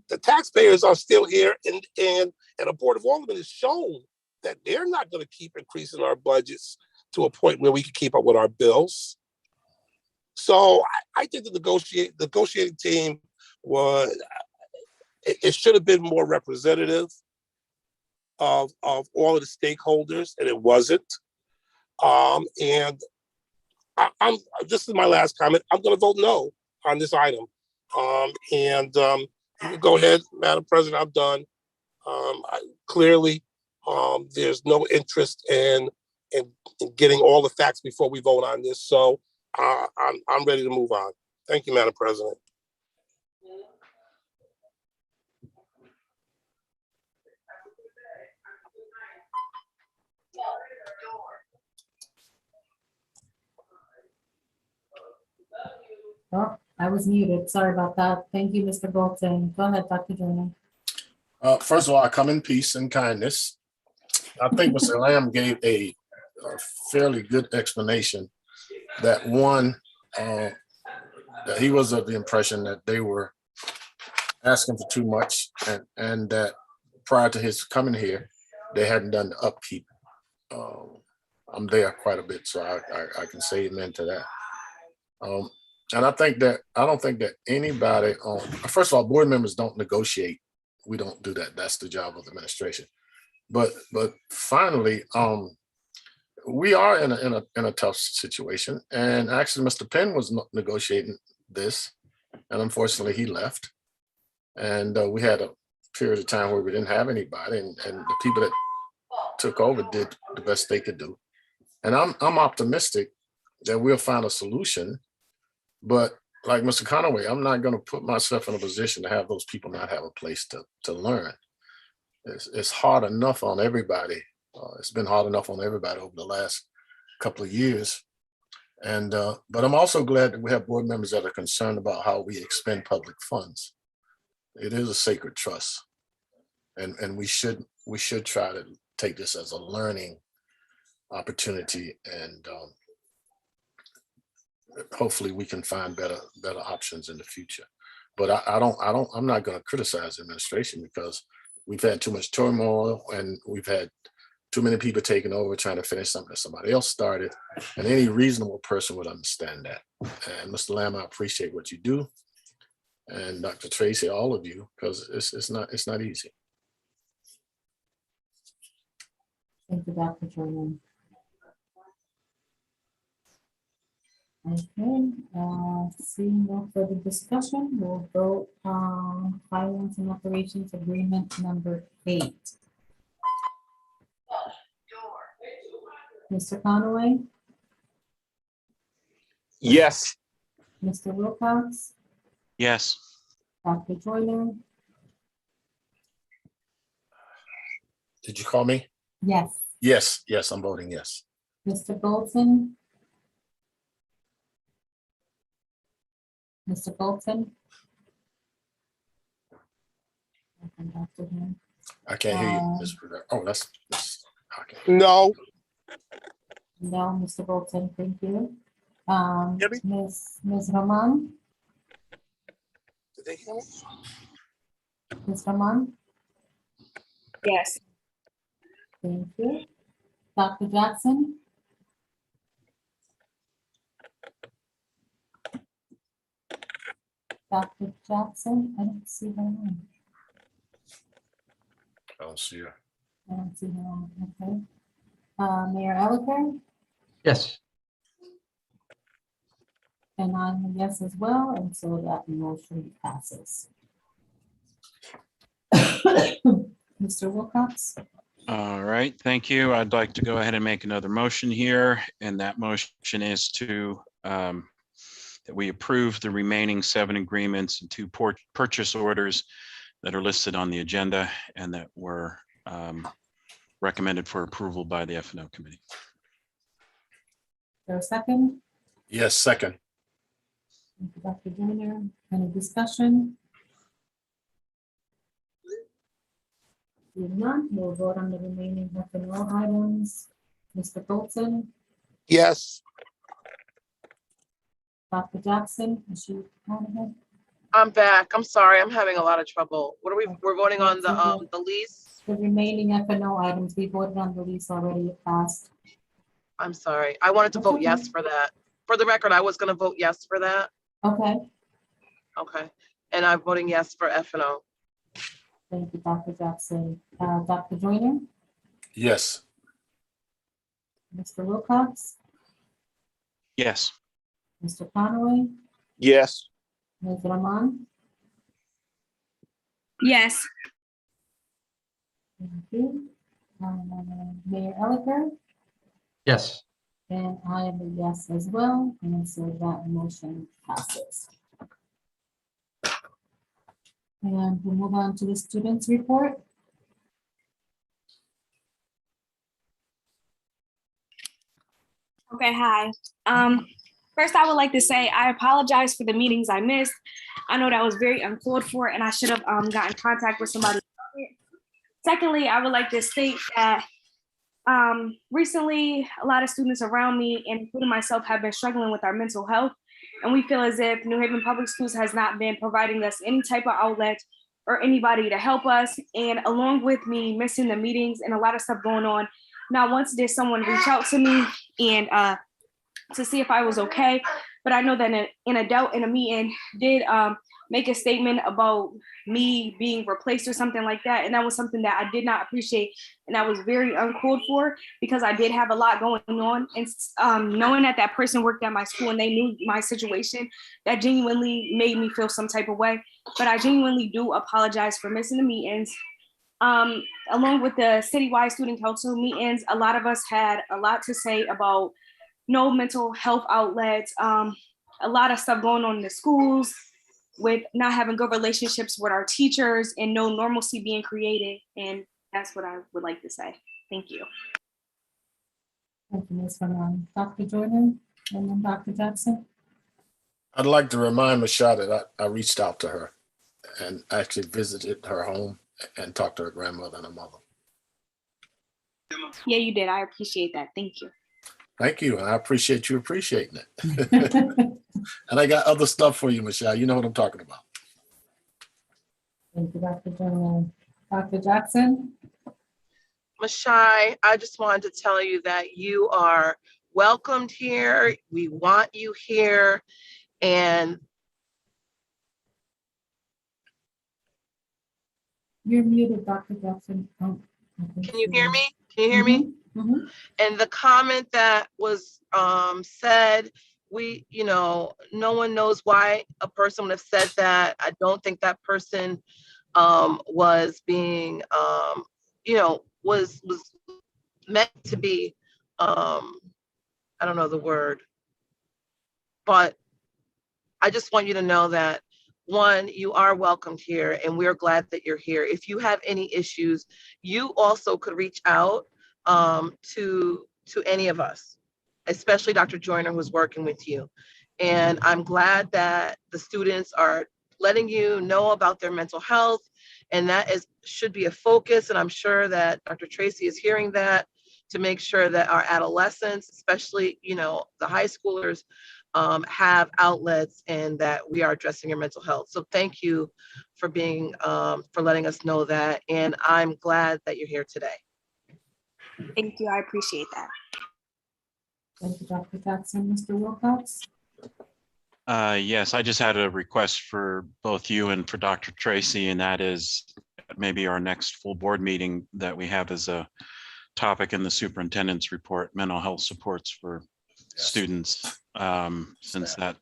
The taxpayers are still here, and a Board of Aldermen has shown that they're not going to keep increasing our budgets to a point where we can keep up with our bills. So I think the negotiating team it should have been more representative of all of the stakeholders, and it wasn't. And this is my last comment. I'm going to vote no on this item. You can go ahead, Madam President. I'm done. Clearly, there's no interest in getting all the facts before we vote on this. So I'm ready to move on. Thank you, Madam President. Oh, I was muted. Sorry about that. Thank you, Mr. Bolton. Go ahead, Dr. Joyner. First of all, I come in peace and kindness. I think Mr. Lamb gave a fairly good explanation that that he was of the impression that they were asking for too much and that prior to his coming here, they hadn't done the upkeep. I'm there quite a bit, so I can say amen to that. And I don't think that anybody first of all, board members don't negotiate. We don't do that. That's the job of the administration. But finally, we are in a tough situation. And actually, Mr. Penn was negotiating this, and unfortunately, he left. And we had a period of time where we didn't have anybody, and the people that took over did the best they could do. And I'm optimistic that we'll find a solution. But like Mr. Conaway, I'm not going to put myself in a position to have those people not have a place to learn. It's hard enough on everybody. It's been hard enough on everybody over the last couple of years. And but I'm also glad that we have board members that are concerned about how we expend public funds. It is a sacred trust, and we should try to take this as a learning opportunity, and hopefully we can find better options in the future. But I'm not going to criticize the administration because we've had too much turmoil and we've had too many people taking over trying to finish something that somebody else started, and any reasonable person would understand that. And Mr. Lamb, I appreciate what you do, and Dr. Tracy, all of you, because it's not easy. Thank you, Dr. Joyner. Okay, seeing no further discussion, we'll vote on Finance and Operations Agreement number 8. Mr. Conaway? Yes. Mr. Wilcox? Yes. Dr. Joyner? Did you call me? Yes. Yes, I'm voting yes. Mr. Bolton? Mr. Bolton? I can't hear you, Ms. Rivera. Oh, that's okay. No. No, Mr. Bolton, thank you. Ms. Roman? Did they hear me? Ms. Roman? Yes. Thank you. Dr. Jackson? Dr. Jackson, I don't see her on. I don't see her. I don't see her on, okay. Mayor Elicker? Yes. And I'm a yes as well, and so that motion passes. Mr. Wilcox? All right, thank you. I'd like to go ahead and make another motion here, and that motion is to that we approve the remaining 7 agreements and 2 purchase orders that are listed on the agenda and that were recommended for approval by the F&O committee. Is there a second? Yes, second. Thank you, Dr. Joyner. Any discussion? If none, we'll vote on the remaining F&O items. Mr. Bolton? Yes. Dr. Jackson, is she on ahead? I'm back. I'm sorry. I'm having a lot of trouble. What are we're voting on the lease? The remaining F&O items, we voted on the lease already, it passed. I'm sorry. I wanted to vote yes for that. For the record, I was going to vote yes for that. Okay, Okay. And I'm voting yes for F&O. thank you, Dr. Jackson. Dr. Joyner? Yes. Mr. Wilcox? Yes. Mr. Conaway? Yes. Ms. Rahman? Yes. Thank you. Mayor Elicker? Yes. And I am a yes as well, and so that motion passes. And we'll move on to the students' report. Okay, hi. First, I would like to say I apologize for the meetings I missed. I know that was very uncalled for, and I should have gotten in contact with somebody. Secondly, I would like to state that recently, a lot of students around me, including myself, have been struggling with our mental health, and we feel as if New Haven Public Schools has not been providing us any type of outlet or anybody to help us. And along with me missing the meetings and a lot of stuff going on, not once did someone reach out to me and to see if I was okay. But I know that an adult in a meeting did make a statement about me being replaced or something like that. And that was something that I did not appreciate. And that was very uncalled for because I did have a lot going on. And knowing that that person worked at my school and they knew my situation, that genuinely made me feel some type of way. But I genuinely do apologize for missing the meetings. Along with the citywide student council meetings, a lot of us had a lot to say about no mental health outlets, a lot of stuff going on in the schools with not having good relationships with our teachers and no normalcy being created. And that's what I would like to say. Thank you. Thank you, Ms. Rahman. Dr. Jordan and then Dr. Jackson. I'd like to remind Michelle that I reached out to her and actually visited her home and talked to her grandmother and her mother. Yeah, you did. I appreciate that. Thank you. Thank you. And I appreciate you appreciating it. And I got other stuff for you, Michelle. You know what I'm talking about. Thank you, Dr. Jordan. Dr. Jackson. Mashai, I just wanted to tell you that you are welcomed here. We want you here. And You're muted, Dr. Jackson. Oh, can you hear me? Can you hear me? Mm-hmm. And the comment that was said, no one knows why a person would have said that. I don't think that person was being, was meant to be, I don't know the word, but I just want you to know that, one, you are welcomed here and we're glad that you're here. If you have any issues, you also could reach out to any of us, especially Dr. Joyner, who's working with you. And I'm glad that the students are letting you know about their mental health, and that should be a focus. And I'm sure that Dr. Tracy is hearing that to make sure that our adolescents, especially, the high schoolers, have outlets and that we are addressing your mental health. So thank you for being, for letting us know that. And I'm glad that you're here today. Thank you. I appreciate that. Thank you, Dr. Jackson. Mr. Wilcox? Yes, I just had a request for both you and for Dr. Tracy, and that is maybe our next full board meeting that we have as a topic in the superintendent's report, mental health supports for students, since that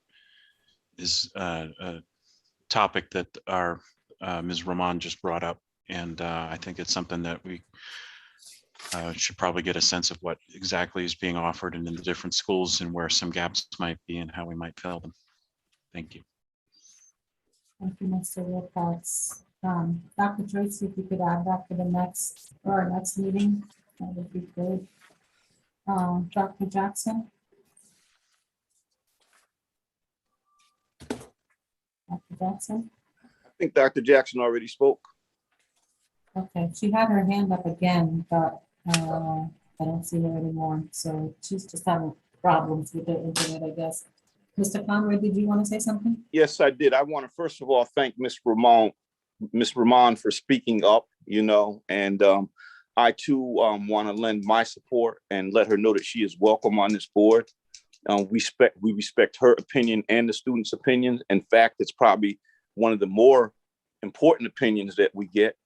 is a topic that our Ms. Rahman just brought up. And I think it's something that we should probably get a sense of what exactly is being offered in the different schools and where some gaps might be and how we might fill them. Thank you. Thank you, Mr. Wilcox. Dr. Tracy, if you could add that for the next, or our next meeting, that would be good. Dr. Jackson? Dr. Jackson? I think Dr. Jackson already spoke. Okay, she had her hand up again, but I don't see her anymore. So she's just having problems with the internet, I guess. Mr. Conway, did you want to say something? Yes, I did. I want to first of all thank Ms. Rahman for speaking up, and I too want to lend my support and let her know that she is welcome on this board. We respect her opinion and the students' opinions. In fact, it's probably one of the more important opinions that we get.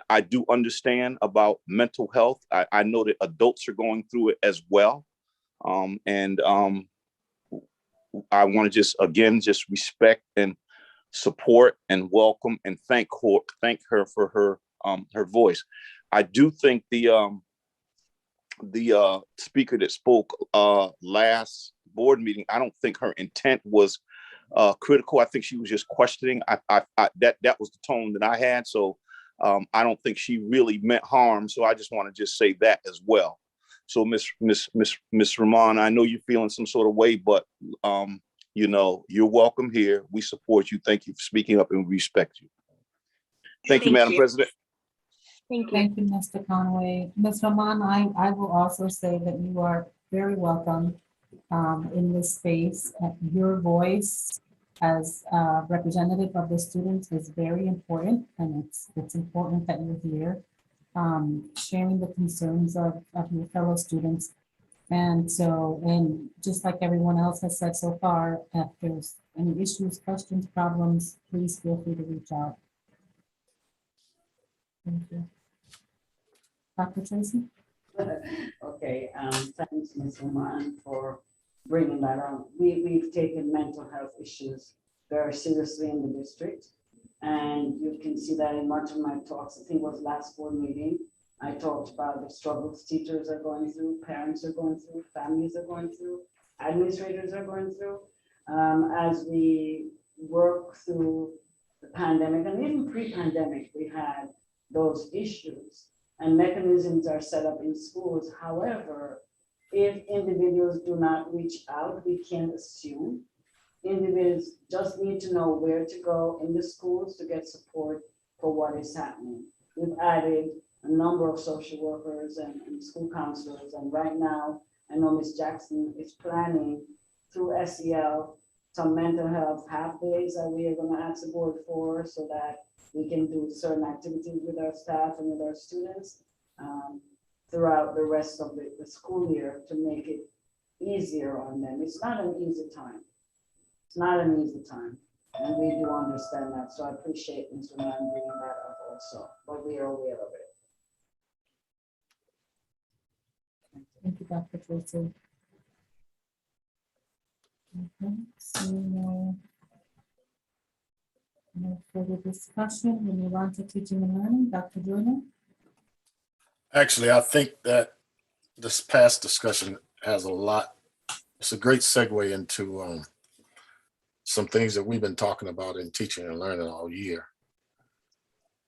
I do understand about mental health. I know that adults are going through it as well. I want to just respect and support and welcome and thank her for her voice. I do think the speaker that spoke last board meeting, I don't think her intent was critical. I think she was just questioning. That was the tone that I had. So I don't think she really meant harm. So I just want to just say that as well. So Miss Rahman, I know you're feeling some sort of way, but you're welcome here. We support you. Thank you for speaking up, and we respect you. Thank you, Madam President. Thank you. Thank you, Mr. Conway. Ms. Rahman, I will also say that you are very welcome in this space. Your voice as representative of the students is very important, and it's important that you're here sharing the concerns of your fellow students. And so, and just like everyone else has said so far, if there's any issues, questions, problems, please feel free to reach out. Thank you. Dr. Tracy? Okay, thanks, Ms. Oman, for bringing that on. We've taken mental health issues very seriously in the district. And you can see that in much of my talks. I think it was last board meeting, I talked about the struggles teachers are going through, parents are going through, families are going through, administrators are going through, as we work through the pandemic. And even pre-pandemic, we had those issues and mechanisms are set up in schools. However, if individuals do not reach out, we can't assume. Individuals just need to know where to go in the schools to get support for what is happening. We've added a number of social workers and school counselors. And right now, I know Ms. Jackson is planning through SEL some mental health half days that we are going to ask the board for, so that we can do certain activities with our staff and with our students throughout the rest of the school year to make it easier on them. It's not an easy time. It's not an easy time. And we do understand that. So I appreciate Mr. Mann bringing that up also, but we are aware of it. Thank you, Dr. Tracy. Okay, so no further discussion. We move on to teaching and learning. Dr. Joyner? Actually, I think that this past discussion has a lot. It's a great segue into some things that we've been talking about in teaching and learning all year.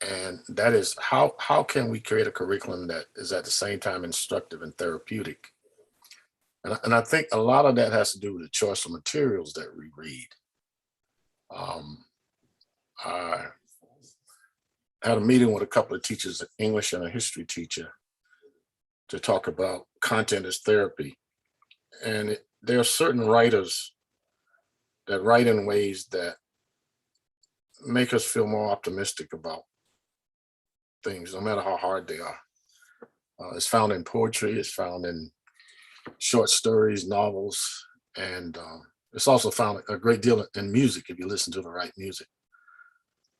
And that is how can we create a curriculum that is at the same time instructive and therapeutic? And I think a lot of that has to do with the choice of materials that we read. I had a meeting with a couple of teachers, an English and a history teacher, to talk about content as therapy. And there are certain writers that write in ways that make us feel more optimistic about things, no matter how hard they are. It's found in poetry, it's found in short stories, novels, and it's also found a great deal in music if you listen to the right music.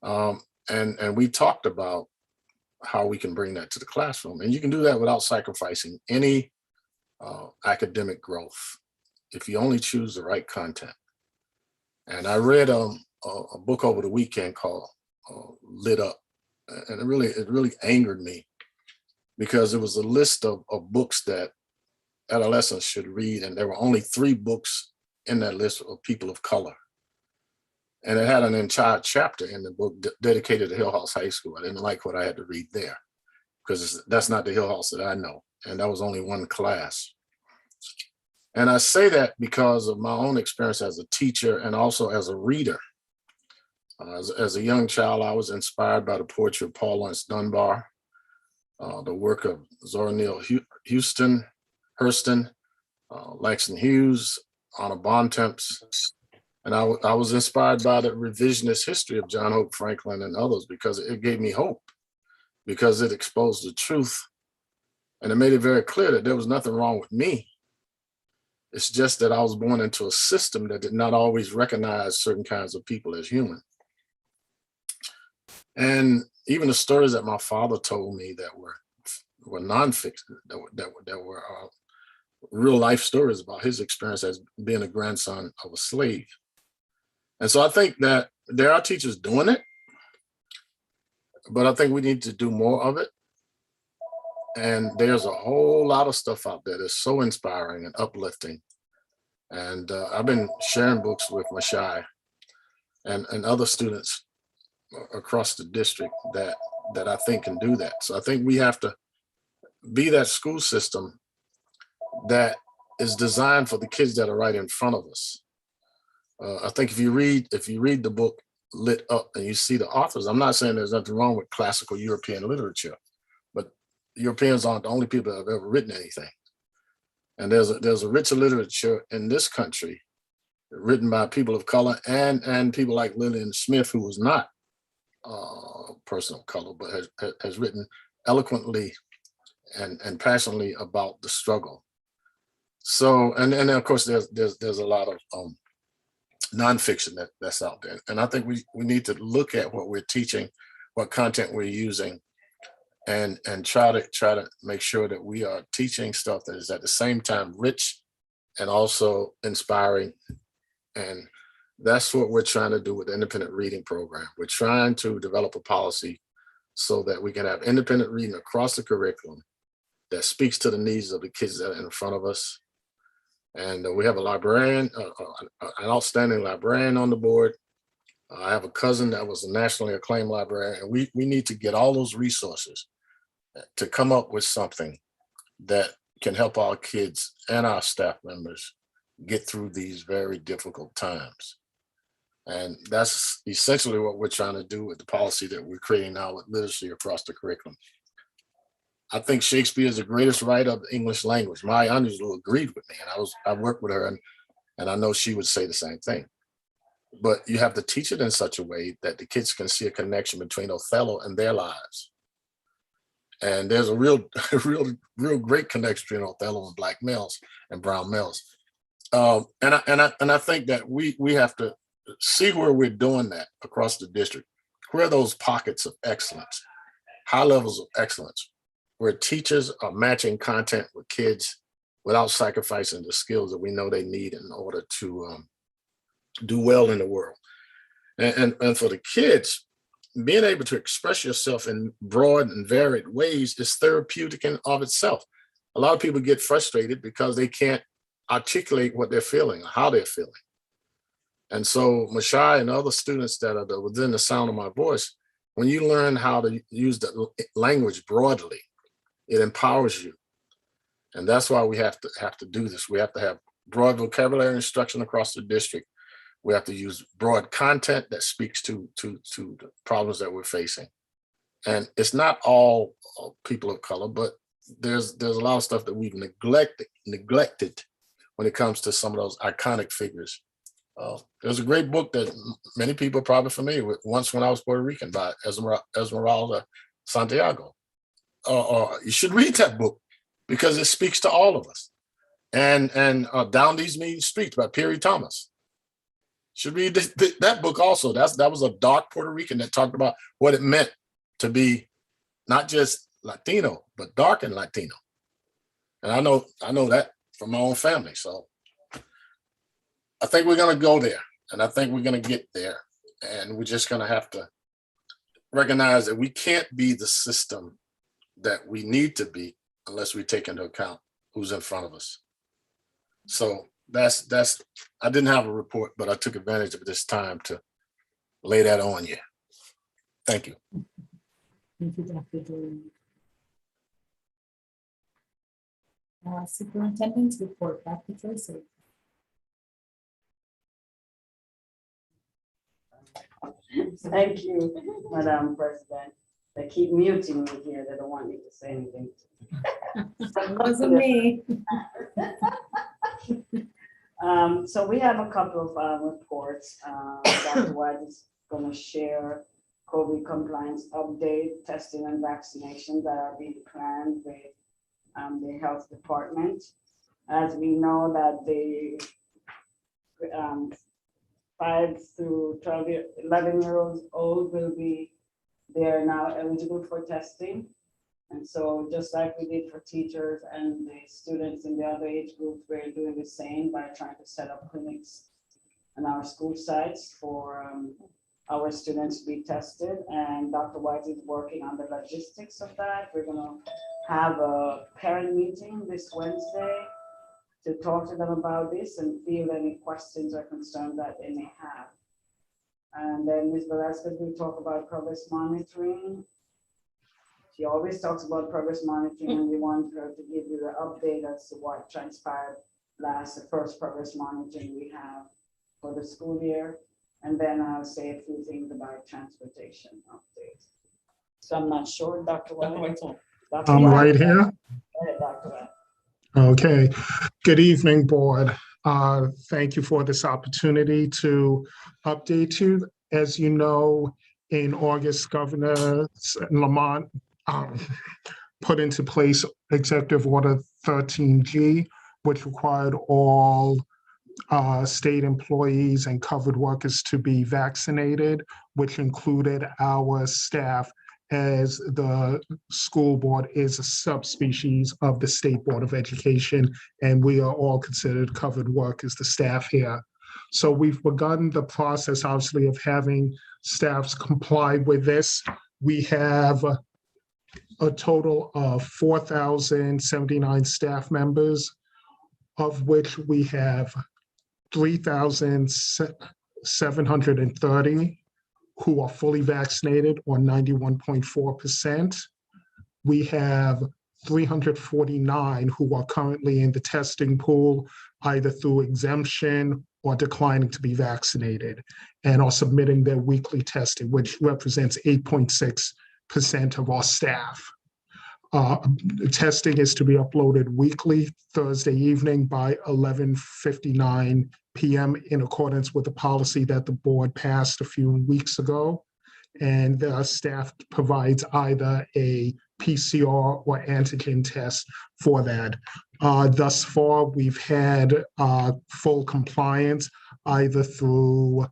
And we talked about how we can bring that to the classroom, and you can do that without sacrificing any academic growth if you only choose the right content. And I read a book over the weekend called Lit Up, and it really angered me because it was a list of books that adolescents should read, and there were only 3 books in that list of people of color. And it had an entire chapter in the book dedicated to Hill House High School. I didn't like what I had to read there because that's not the Hill House that I know. And that was only one class. And I say that because of my own experience as a teacher and also as a reader. As a young child, I was inspired by the poetry of Paul Laurence Dunbar, the work of Zora Neale Hurston, Langston Hughes, Anna Bontemps. And I was inspired by the revisionist history of John Hope Franklin and others because it gave me hope, because it exposed the truth. And it made it very clear that there was nothing wrong with me. It's just that I was born into a system that did not always recognize certain kinds of people as human. And even the stories that my father told me that were nonfiction, that were real life stories about his experience as being a grandson of a slave. And so I think that there are teachers doing it, but I think we need to do more of it. And there's a whole lot of stuff out there that's so inspiring and uplifting. And I've been sharing books with Mashai and other students across the district that I think can do that. So I think we have to be that school system that is designed for the kids that are right in front of us. I think if you read the book Lit Up and you see the authors, I'm not saying there's nothing wrong with classical European literature, but Europeans aren't the only people that have ever written anything. And there's a richer literature in this country written by people of color and people like Lillian Smith, who was not a person of color, but has written eloquently and passionately about the struggle. So, and of course, there's a lot of nonfiction that's out there. And I think we need to look at what we're teaching, what content we're using, and try to make sure that we are teaching stuff that is at the same time rich and also inspiring. And that's what we're trying to do with the independent reading program. We're trying to develop a policy so that we can have independent reading across the curriculum that speaks to the needs of the kids that are in front of us. And we have a librarian, an outstanding librarian on the board. I have a cousin that was a nationally acclaimed librarian, and we need to get all those resources to come up with something that can help our kids and our staff members get through these very difficult times. And that's essentially what we're trying to do with the policy that we're creating now with literacy across the curriculum. I think Shakespeare is the greatest writer of the English language. Maya Angelou agreed with me, and I worked with her, and I know she would say the same thing. But you have to teach it in such a way that the kids can see a connection between Othello and their lives. And there's a real great connection between Othello and Black males and brown males. And I think that we have to see where we're doing that across the district. Where are those pockets of excellence, high levels of excellence, where teachers are matching content with kids without sacrificing the skills that we know they need in order to do well in the world. And for the kids, being able to express yourself in broad and varied ways is therapeutic in of itself. A lot of people get frustrated because they can't articulate what they're feeling or how they're feeling. And so Mashai and other students that are within the sound of my voice, when you learn how to use the language broadly, it empowers you. And that's why we have to do this. We have to have broad vocabulary instruction across the district. We have to use broad content that speaks to the problems that we're facing. And it's not all people of color, but there's a lot of stuff that we've neglected when it comes to some of those iconic figures. There's a great book that many people are probably familiar with, Once When I Was Puerto Rican, by Esmeralda Santiago. you should read that book because it speaks to all of us. And Down These Mean Streets by Perry Thomas. Should read that book also. That was a dark Puerto Rican that talked about what it meant to be not just Latino, but dark and Latino. And I know that from my own family. So I think we're going to go there, and I think we're going to get there. And we're just going to have to recognize that we can't be the system that we need to be unless we take into account who's in front of us. So that's I didn't have a report, but I took advantage of this time to lay that on you. Thank you. Thank you, Dr. Jordan. Superintendent's report, Dr. Tracy. Thank you, Madam President. They keep muting me here. They don't want me to say anything. That wasn't me. So we have a couple of reports. Dr. White is going to share COVID compliance update, testing and vaccination that are being planned with the health department. As we know that the 5 through 12, 11-year-old will be, they are now eligible for testing. And so just like we did for teachers and the students in the other age groups, we're doing the same by trying to set up clinics in our school sites for our students to be tested. And Dr. White is working on the logistics of that. We're gonna have a parent meeting this Wednesday to talk to them about this and field any questions or concerns that they may have. And then Ms. Velasquez will talk about progress monitoring. She always talks about progress monitoring, and we want her to give you the update as to what transpired the first progress monitoring we have for the school year. And then I'll say a few things about transportation updates. So I'm not sure, Dr. White. I'm right here. Go ahead, Dr. White. Okay. Good evening, board. Thank you for this opportunity to update you. As you know, in August, Governor Lamont put into place Executive Order 13G, which required all state employees and covered workers to be vaccinated, which included our staff, as the school board is a subspecies of the State Board of Education, and we are all considered covered workers, the staff here. So we've begun the process, obviously, of having staffs comply with this. We have a total of 4,079 staff members, of which we have 3,730 who are fully vaccinated, or 91.4%. We have 349 who are currently in the testing pool, either through exemption or declining to be vaccinated, and are submitting their weekly testing, which represents 8.6% of our staff. Testing is to be uploaded weekly, Thursday evening by 11:59 p.m. in accordance with the policy that the board passed a few weeks ago. And the staff provides either a PCR or antigen test for that. Thus far, we've had full compliance either through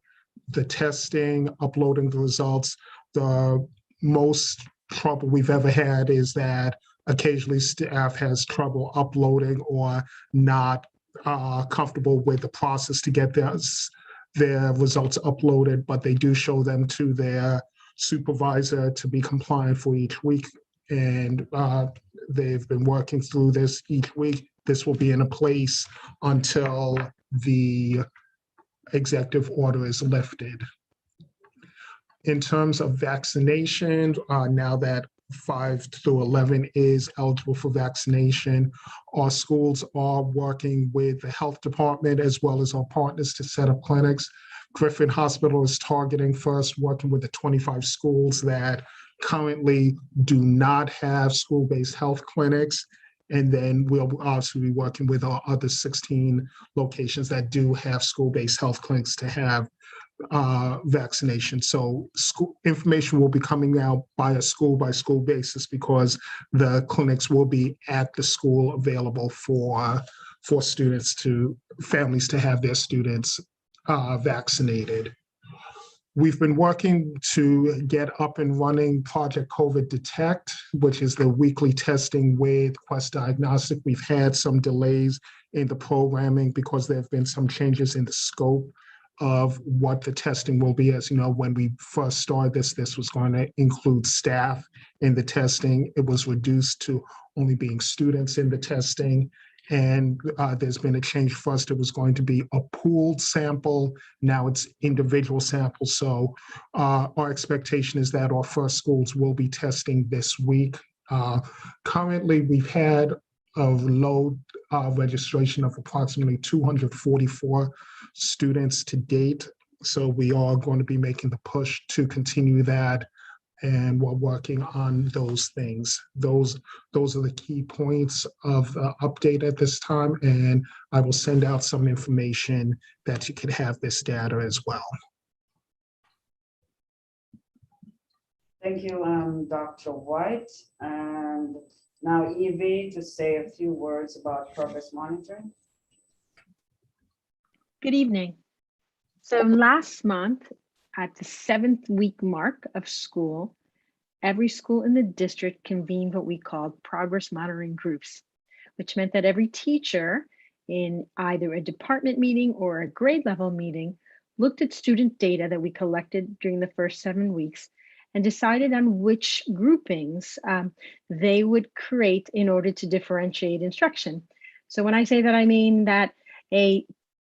the testing, uploading the results. The most trouble we've ever had is that occasionally staff has trouble uploading or not comfortable with the process to get their results uploaded, but they do show them to their supervisor to be compliant for each week. And they've been working through this each week. This will be in place until the executive order is lifted. In terms of vaccination, now that 5 through 11 is eligible for vaccination, our schools are working with the health department as well as our partners to set up clinics. Griffin Hospital is targeting first working with the 25 schools that currently do not have school-based health clinics. And then we'll also be working with our other 16 locations that do have school-based health clinics to have vaccination. So school information will be coming out by a school basis because the clinics will be at the school available for families to have their students vaccinated. We've been working to get up and running Project COVID Detect, which is the weekly testing with Quest Diagnostic. We've had some delays in the programming because there have been some changes in the scope of what the testing will be. As you know, when we first started this was going to include staff in the testing. It was reduced to only being students in the testing. And there's been a change. First, it was going to be a pooled sample. Now it's individual samples. So our expectation is that our first schools will be testing this week. Currently, we've had a low registration of approximately 244 students to date. So we are going to be making the push to continue that. And we're working on those things. Those are the key points of the update at this time. And I will send out some information that you can have this data as well. Thank you, Dr. White. And now Evie to say a few words about progress monitoring. Good evening. So last month, at the 7th week mark of school, every school in the district convened what we called progress monitoring groups, which meant that every teacher in either a department meeting or a grade level meeting looked at student data that we collected during the first 7 weeks and decided on which groupings they would create in order to differentiate instruction. So when I say that, I mean that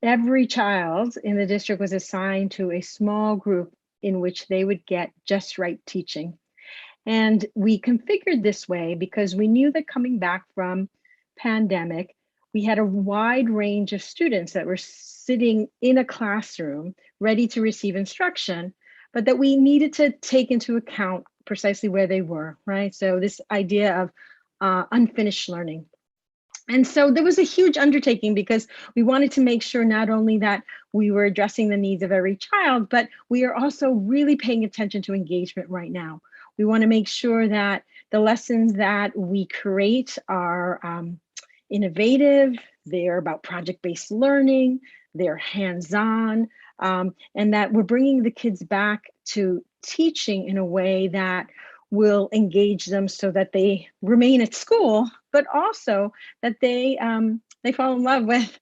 every child in the district was assigned to a small group in which they would get just right teaching. And we configured this way because we knew that coming back from pandemic, we had a wide range of students that were sitting in a classroom ready to receive instruction, but that we needed to take into account precisely where they were, right? So this idea of unfinished learning. And so there was a huge undertaking because we wanted to make sure not only that we were addressing the needs of every child, but we are also really paying attention to engagement right now. We want to make sure that the lessons that we create are innovative, they're about project-based learning, they're hands-on, and that we're bringing the kids back to teaching in a way that will engage them so that they remain at school, but also that they fall in love with,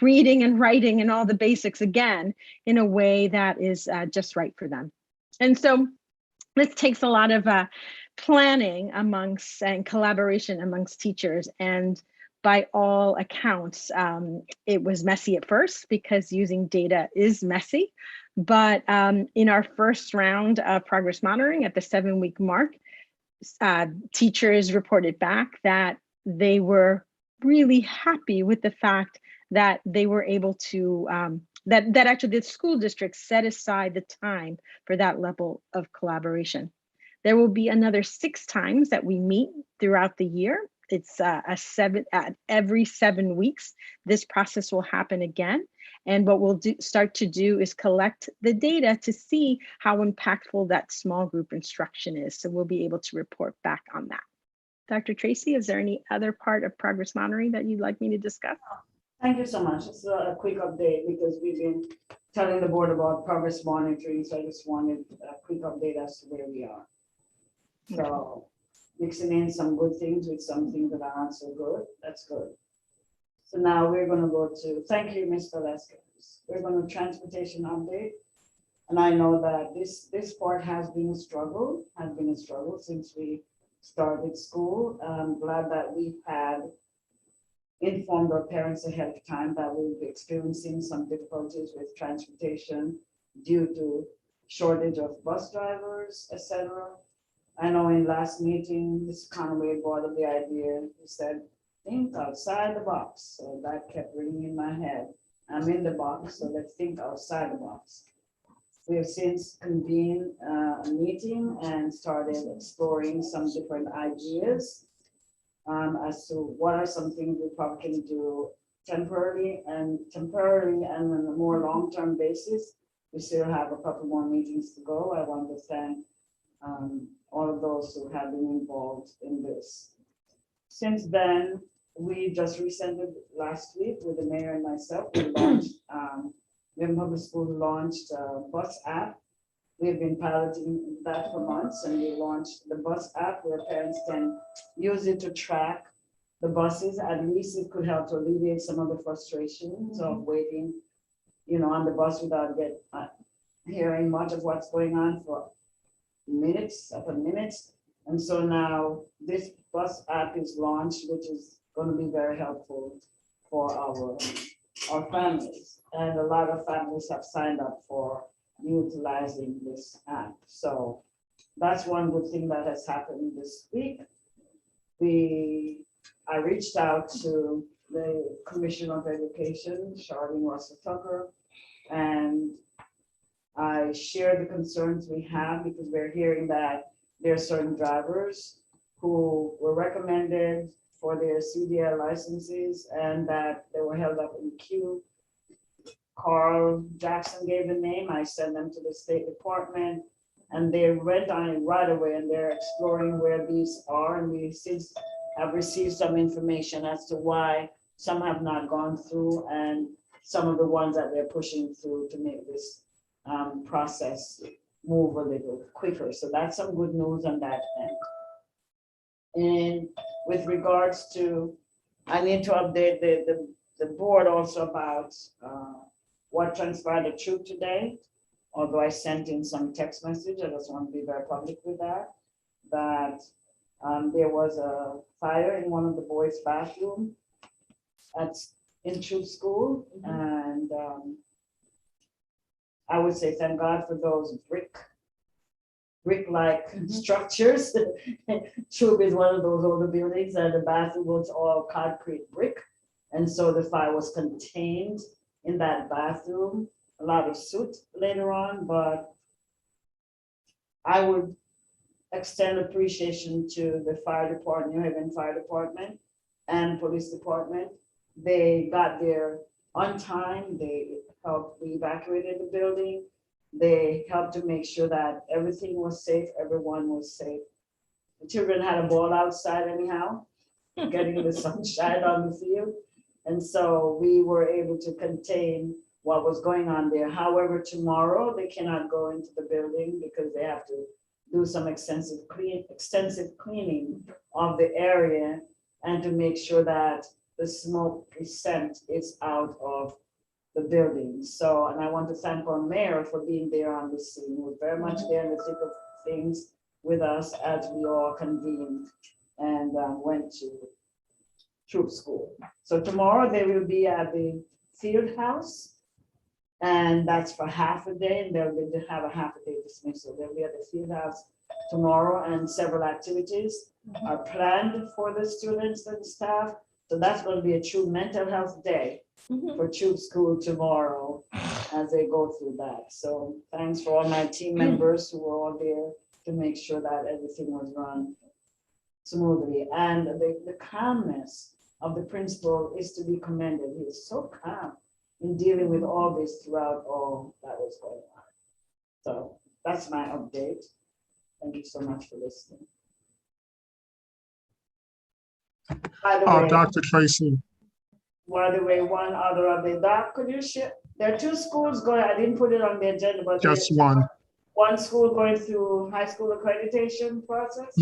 reading and writing and all the basics again in a way that is just right for them. And so this takes a lot of planning amongst and collaboration amongst teachers. And by all accounts, it was messy at first because using data is messy. But in our first round of progress monitoring at the 7-week mark, teachers reported back that they were really happy with the fact that they were able to, that actually the school district set aside the time for that level of collaboration. There will be another 6 times that we meet throughout the year. It's every 7 weeks, this process will happen again. And what we'll start to do is collect the data to see how impactful that small group instruction is. So we'll be able to report back on that. Dr. Tracy, is there any other part of progress monitoring that you'd like me to discuss? Thank you so much. It's a quick update because we've been telling the board about progress monitoring. So I just wanted a quick update as to where we are. So mixing in some good things with some things that are not so good. That's good. So now we're going to go to, thank you, Mr. Vasquez. We're going to transportation update. And I know that this part has been a struggle since we started school. I'm glad that we've had informed our parents ahead of time that we'll be experiencing some difficulties with transportation due to shortage of bus drivers, etc. I know in last meeting, Ms. Conway brought up the idea, he said, think outside the box. So that kept ringing in my head. I'm in the box, so let's think outside the box. We have since convened a meeting and started exploring some different ideas as to what are some things we probably can do temporarily and on a more long-term basis we still have a couple more meetings to go. I want to thank all of those who have been involved in this. Since then, we just recently, last week, with the mayor and myself, we launched, Wayne Public School launched a bus app. We've been piloting that for months, and we launched the bus app where parents can use it to track the buses. At least it could help to alleviate some of the frustrations of waiting, on the bus without hearing much of what's going on for minutes upon minutes. And so now this bus app is launched, which is going to be very helpful for our families. And a lot of families have signed up for utilizing this app. So that's one good thing that has happened this week. I reached out to the Commissioner of Education, Charlene Russell Tucker, and I shared the concerns we have because we're hearing that there are certain drivers who were recommended for their CDL licenses and that they were held up in queue. Carl Jackson gave a name. I sent them to the State Department and they went on it right away and they're exploring where these are. And we since have received some information as to why some have not gone through and some of the ones that they're pushing through to make this process move a little quicker. So that's some good news on that end. And with regards to, I need to update the board also about what transpired at Troop today. Although I sent in some text message, I just want to be very public with that there was a fire in one of the boys' bathroom in Troop School. And I would say thank God for those brick-like structures. Troop is one of those older buildings and the bathroom was all concrete brick. And so the fire was contained in that bathroom. A lot of soot later on, but I would extend appreciation to the fire department, New Haven Fire Department and Police Department. They got there on time. They helped, we evacuated the building. They helped to make sure that everything was safe, everyone was safe. The children had a ball outside anyhow, getting the sunshine on the field. And so we were able to contain what was going on there. However, tomorrow they cannot go into the building because they have to do some extensive cleaning of the area and to make sure that the smoke scent is out of the building. So, and I want to thank our mayor for being there on the scene. We're very much there in the thick of things with us as we all convened and went to Troop School. So tomorrow they will be at the field house. And that's for half a day, and they'll have a half a day dismissal. They'll be at the field house tomorrow, and several activities are planned for the students and staff. So that's going to be a true mental health day for Troop School tomorrow as they go through that. So thanks for all my team members who were all there to make sure that everything was run smoothly. And the calmness of the principal is to be commended. He was so calm in dealing with all this throughout all that was going on. So that's my update. Thank you so much for listening. By the way, Dr. Tracy. By the way, one other update. Doc, could you share? There are two schools going, I didn't put it on the agenda, but Just one. One school going through high school accreditation process?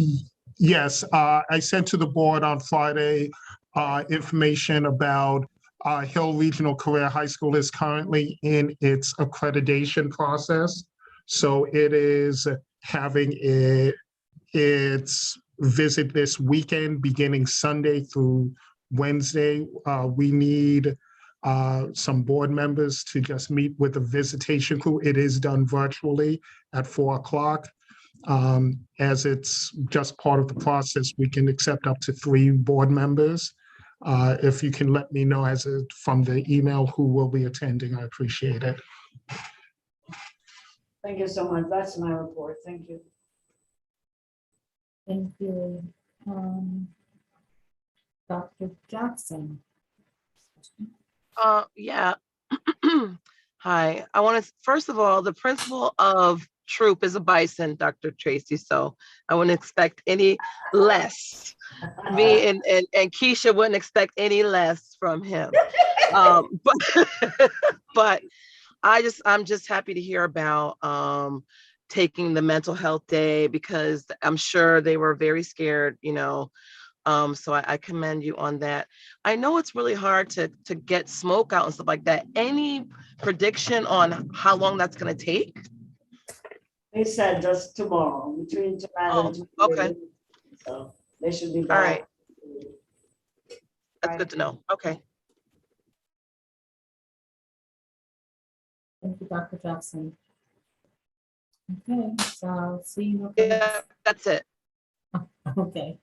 Yes, I sent to the board on Friday information about Hill Regional Career High School is currently in its accreditation process. So it is having its visit this weekend, beginning Sunday through Wednesday. We need some board members to just meet with the visitation crew. It is done virtually at 4 o'clock. As it's just part of the process, we can accept up to 3 board members. If you can let me know from the email who will be attending, I appreciate it. Thank you so much. That's my report. Thank you. Thank you. Dr. Jackson. Yeah. Hi, I want to, first of all, the principal of Troop is a bison, Dr. Tracy, so I wouldn't expect any less. Me and Keisha wouldn't expect any less from him. But but I'm just happy to hear about taking the mental health day, because I'm sure they were very scared, you know. So I commend you on that. I know it's really hard to get smoke out and stuff like that. Any prediction on how long that's going to take? They said just tomorrow, between tonight and Oh, today. okay. So they should be All back. right. That's good to know. Okay. Thank you, Dr. Jackson. Okay, so I'll see you. Yeah, that's it. Okay.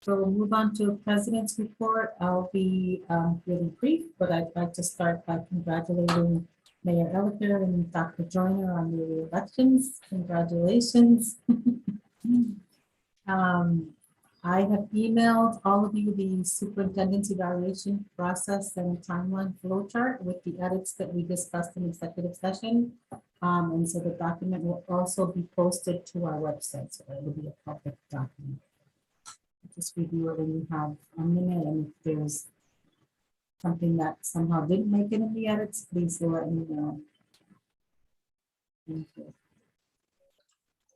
So we'll move on to President's report. I'll be really brief, but I'd like to start by congratulating Mayor Elicker and Dr. Joyner on the elections. Congratulations. I have emailed all of you the superintendent's evaluation process and timeline flow chart with the edits that we discussed in executive session. And so the document will also be posted to our website, so it will be a public document. Just review it when you have a minute, and if there's something that somehow didn't make it in the edits, please let me know. Thank you.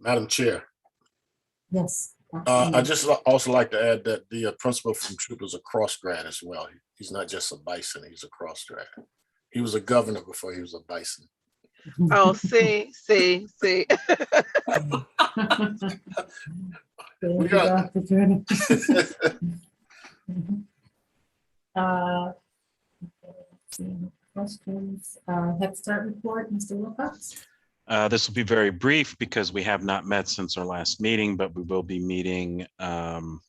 Madam Chair. Yes. I just also like to add that the principal from Troop is a cross grad as well. He's not just a bison, he's a cross grad. He was a governor before he was a bison. Oh, see. Thank you, Dr. Joyner. Questions? Head Start report, Mr. Wilcox. This will be very brief because we have not met since our last meeting, but we will be meeting on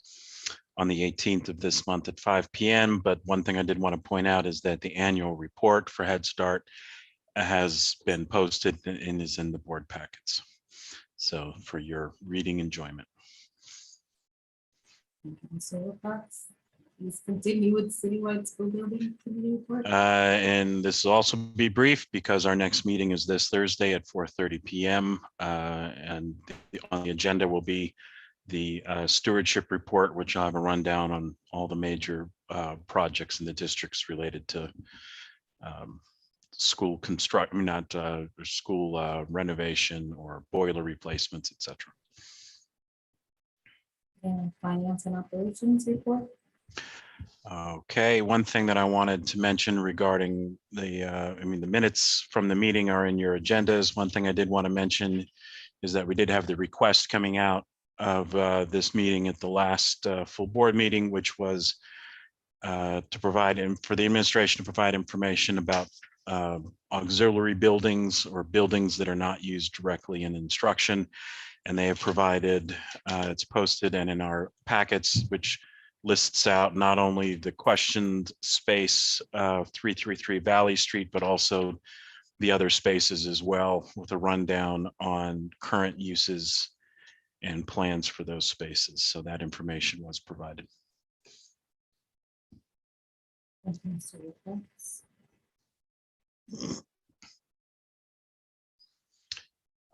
the 18th of this month at 5 p.m. But one thing I did want to point out is that the annual report for Head Start has been posted and is in the board packets. So for your reading enjoyment. Thank you, Mr. Wilcox. Please continue with citywide school building committee report. And this will also be brief because our next meeting is this Thursday at 4:30 p.m. And on the agenda will be the stewardship report, which I have a rundown on all the major projects in the districts related to school school renovation or boiler replacements, etc. And finance and operations report. Okay, one thing that I wanted to mention regarding the minutes from the meeting are in your agendas. One thing I did want to mention is that we did have the request coming out of this meeting at the last full board meeting, which was to provide for the administration to provide information about auxiliary buildings or buildings that are not used directly in instruction. And they have provided, it's posted and in our packets, which lists out not only the questioned space 333 Valley Street, but also the other spaces as well, with a rundown on current uses and plans for those spaces. So that information was provided. Thank you, Mr. Wilcox.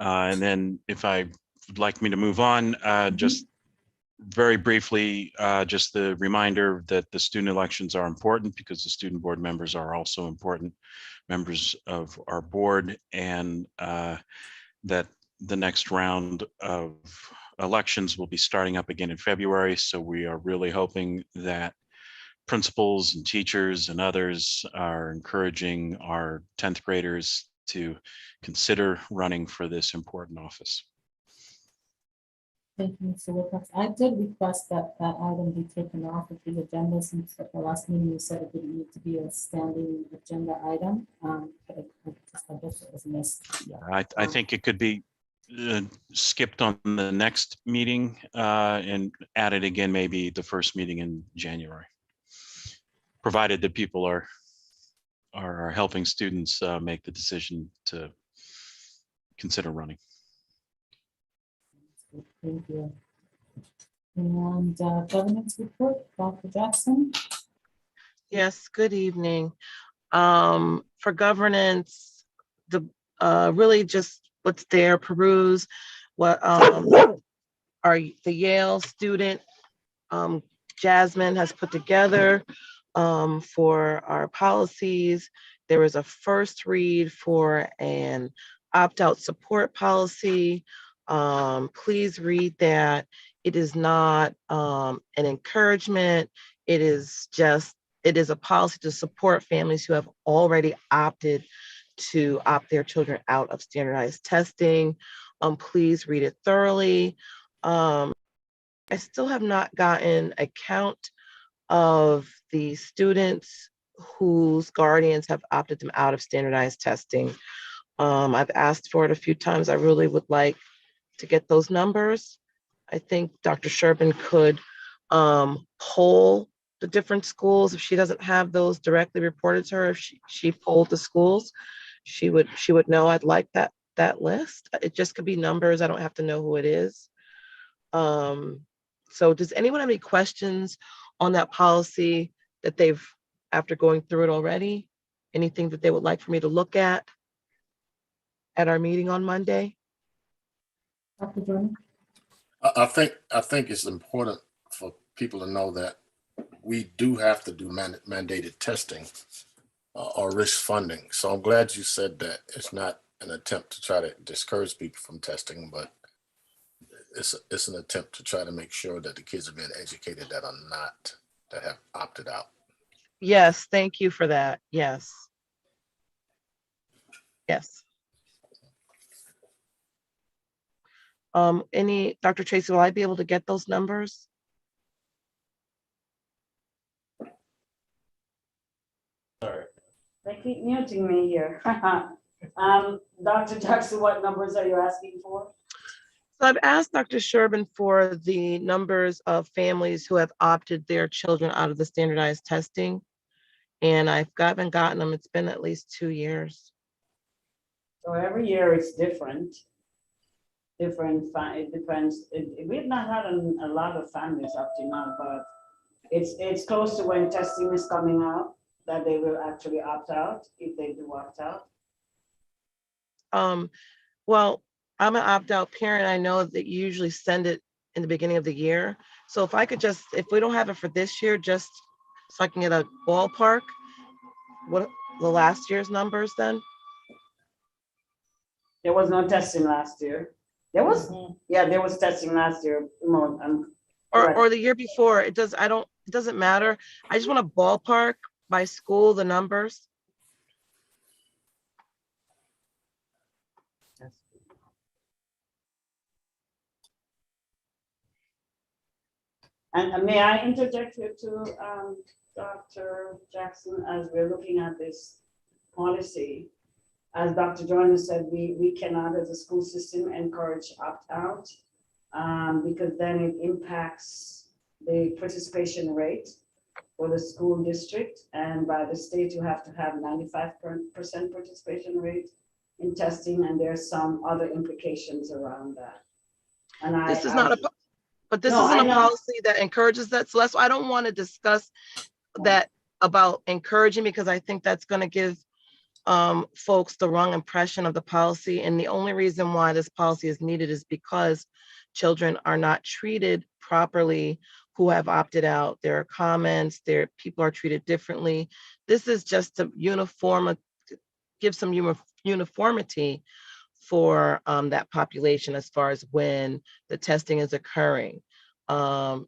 And then if I would like me to move on, just very briefly, just the reminder that the student elections are important because the student board members are also important members of our board, and that the next round of elections will be starting up again in February. So we are really hoping that principals and teachers and others are encouraging our 10th graders to consider running for this important office. Thank you, Mr. Wilcox. I did request that that item be taken off of the agenda since at the last meeting you said it didn't need to be a standing agenda item. But I guess it was missed. Yeah, I think it could be skipped on the next meeting and added again maybe the first meeting in January, provided that people are helping students make the decision to consider running. Thank you. And governance report, Dr. Jackson. Yes, good evening. For governance, the really just what's there, peruse what are the Yale student Jasmine has put together for our policies. There is a first read for an opt-out support policy. Please read that. It is not an encouragement. It is a policy to support families who have already opted to opt their children out of standardized testing. Please read it thoroughly. I still have not gotten a count of the students whose guardians have opted them out of standardized testing. I've asked for it a few times. I really would like to get those numbers. I think Dr. Sherbin could poll the different schools. If she doesn't have those directly reported to her, if she polled the schools, she would know. I'd like that list. It just could be numbers. I don't have to know who it is. So does anyone have any questions on that policy that they've, after going through it already? Anything that they would like for me to look at our meeting on Monday? Dr. Jordan? I think it's important for people to know that we do have to do mandated testing or risk funding. So I'm glad you said that. It's not an attempt to try to discourage people from testing, but it's an attempt to try to make sure that the kids are being educated that have opted out. Yes, thank you for that. Yes. Yes. Dr. Tracy, will I be able to get those numbers? Sorry. They keep muting me here. Dr. Jackson, what numbers are you asking for? So I've asked Dr. Sherbin for the numbers of families who have opted their children out of the standardized testing. And I haven't gotten them. It's been at least 2 years. So every year it's different. It depends. We've not had a lot of families opting out, but it's close to when testing is coming out that they will actually opt out, if they do opt out. Well, I'm an opt-out parent. I know that you usually send it in the beginning of the year. So if I could just, if we don't have it for this year, just so I can get a ballpark, what the last year's numbers then? There was no testing last year. There was, yeah, there was testing last year. Or the year before. It doesn't matter. I just want a ballpark by school, the numbers. And may I interject here to Dr. Jackson, as we're looking at this policy? As Dr. Joyner said, we cannot, as a school system, encourage opt-out because then it impacts the participation rate for the school district. And by the state, you have to have 95% participation rate in testing, and there's some other implications around that. And this isn't a policy that encourages that. So that's why I don't want to discuss that about encouraging, because I think that's going to give folks the wrong impression of the policy. And the only reason why this policy is needed is because children are not treated properly who have opted out. There are comments, people are treated differently. This is just to give some uniformity for that population as far as when the testing is occurring. Comments,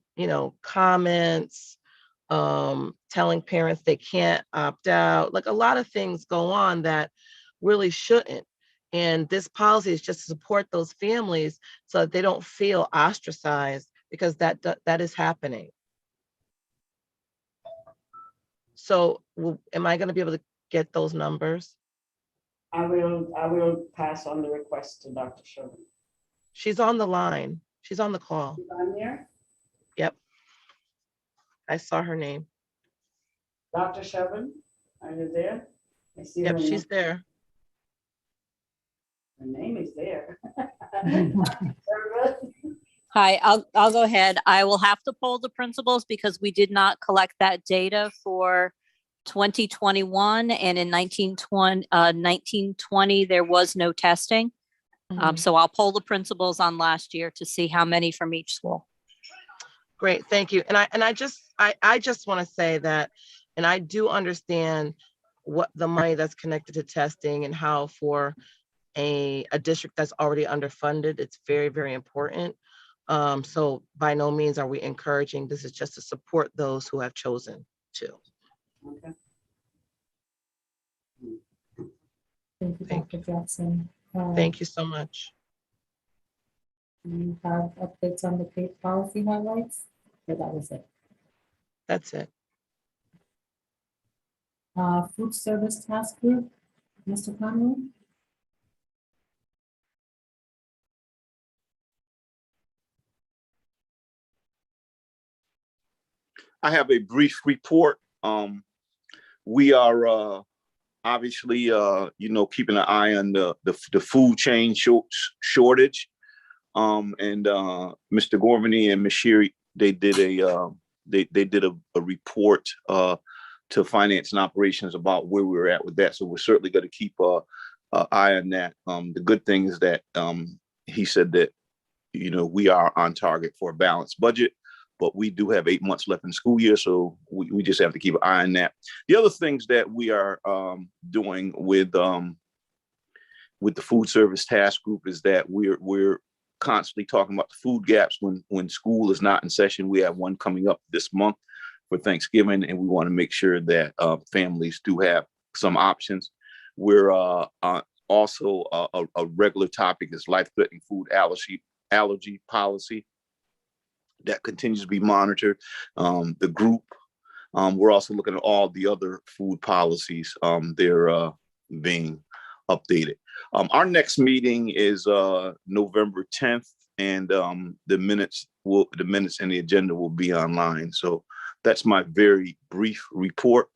telling parents they can't opt out, like a lot of things go on that really shouldn't. And this policy is just to support those families so that they don't feel ostracized, because that is happening. So am I going to be able to get those numbers? I will pass on the request to Dr. Sherman. She's on the line. She's on the call. She's on here? Yep. I saw her name. Dr. Sherman, are you there? I see yep, she's there. Her name is there. Hi, I'll go ahead. I will have to poll the principals because we did not collect that data for 2021, and in 1920, there was no testing. So I'll poll the principals on last year to see how many from each school. Great, thank you. And I just want to say that, and I do understand what the money that's connected to testing and how for a district that's already underfunded, it's very, very important. So by no means are we encouraging, this is just to support those who have chosen to. Okay. Thank you, Dr. Jackson. Thank you so much. Do you have updates on the policy highlights? Or that was it? That's it. Food service task group, Mr. Conway? I have a brief report. We are obviously, keeping an eye on the food chain shortage. And Mr. Gormany and Ms. Sherry, they did a report to finance and operations about where we were at with that. So we're certainly going to keep an eye on that. The good thing is that he said that, we are on target for a balanced budget, but we do have 8 months left in the school year. So we just have to keep an eye on that. The other things that we are doing with the food service task group is that we're constantly talking about the food gaps when school is not in session. We have one coming up this month for Thanksgiving, and we want to make sure that families do have some options. We're also a regular topic is life-threatening food allergy policy that continues to be monitored. The group, we're also looking at all the other food policies. They're being updated. Our next meeting is November 10th, and the minutes and the agenda will be online. So that's my very brief report.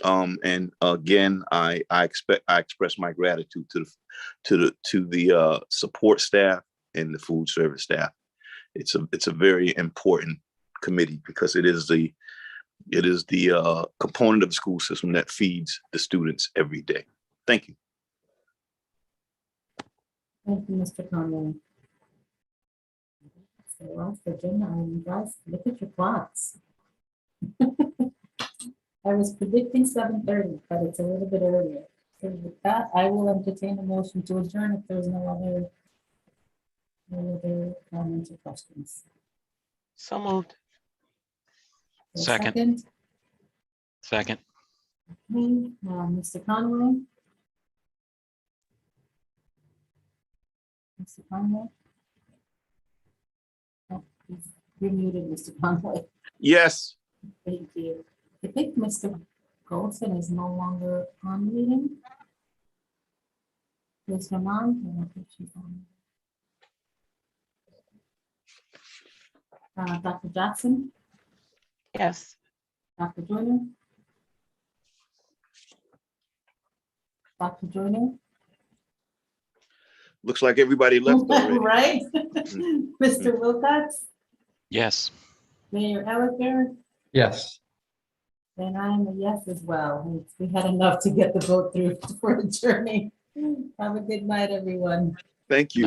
And again, I express my gratitude to the support staff and the food service staff. It's a very important committee because it is the component of the school system that feeds the students every day. Thank you. Thank you, Mr. Conway. So last agenda item, guys, look at your clocks. I was predicting 7:30, but it's a little bit earlier. So with that, I will entertain a motion to adjourn if there's no other comments or questions. So moved. Second. Mr. Conway. Mr. Conway. Oh, you're muted, Mr. Conway. Yes. Thank you. I think Mr. Goldson is no longer on meeting. Is her mom? I don't think she's on. Dr. Jackson? Yes. Dr. Joyner? Dr. Joyner? Looks like everybody left already. Right? Mr. Wilcox? Yes. Mayor Elicker? Yes. And I'm a yes as well. We had enough to get the vote through for adjourning. Have a good night, everyone. Thank you.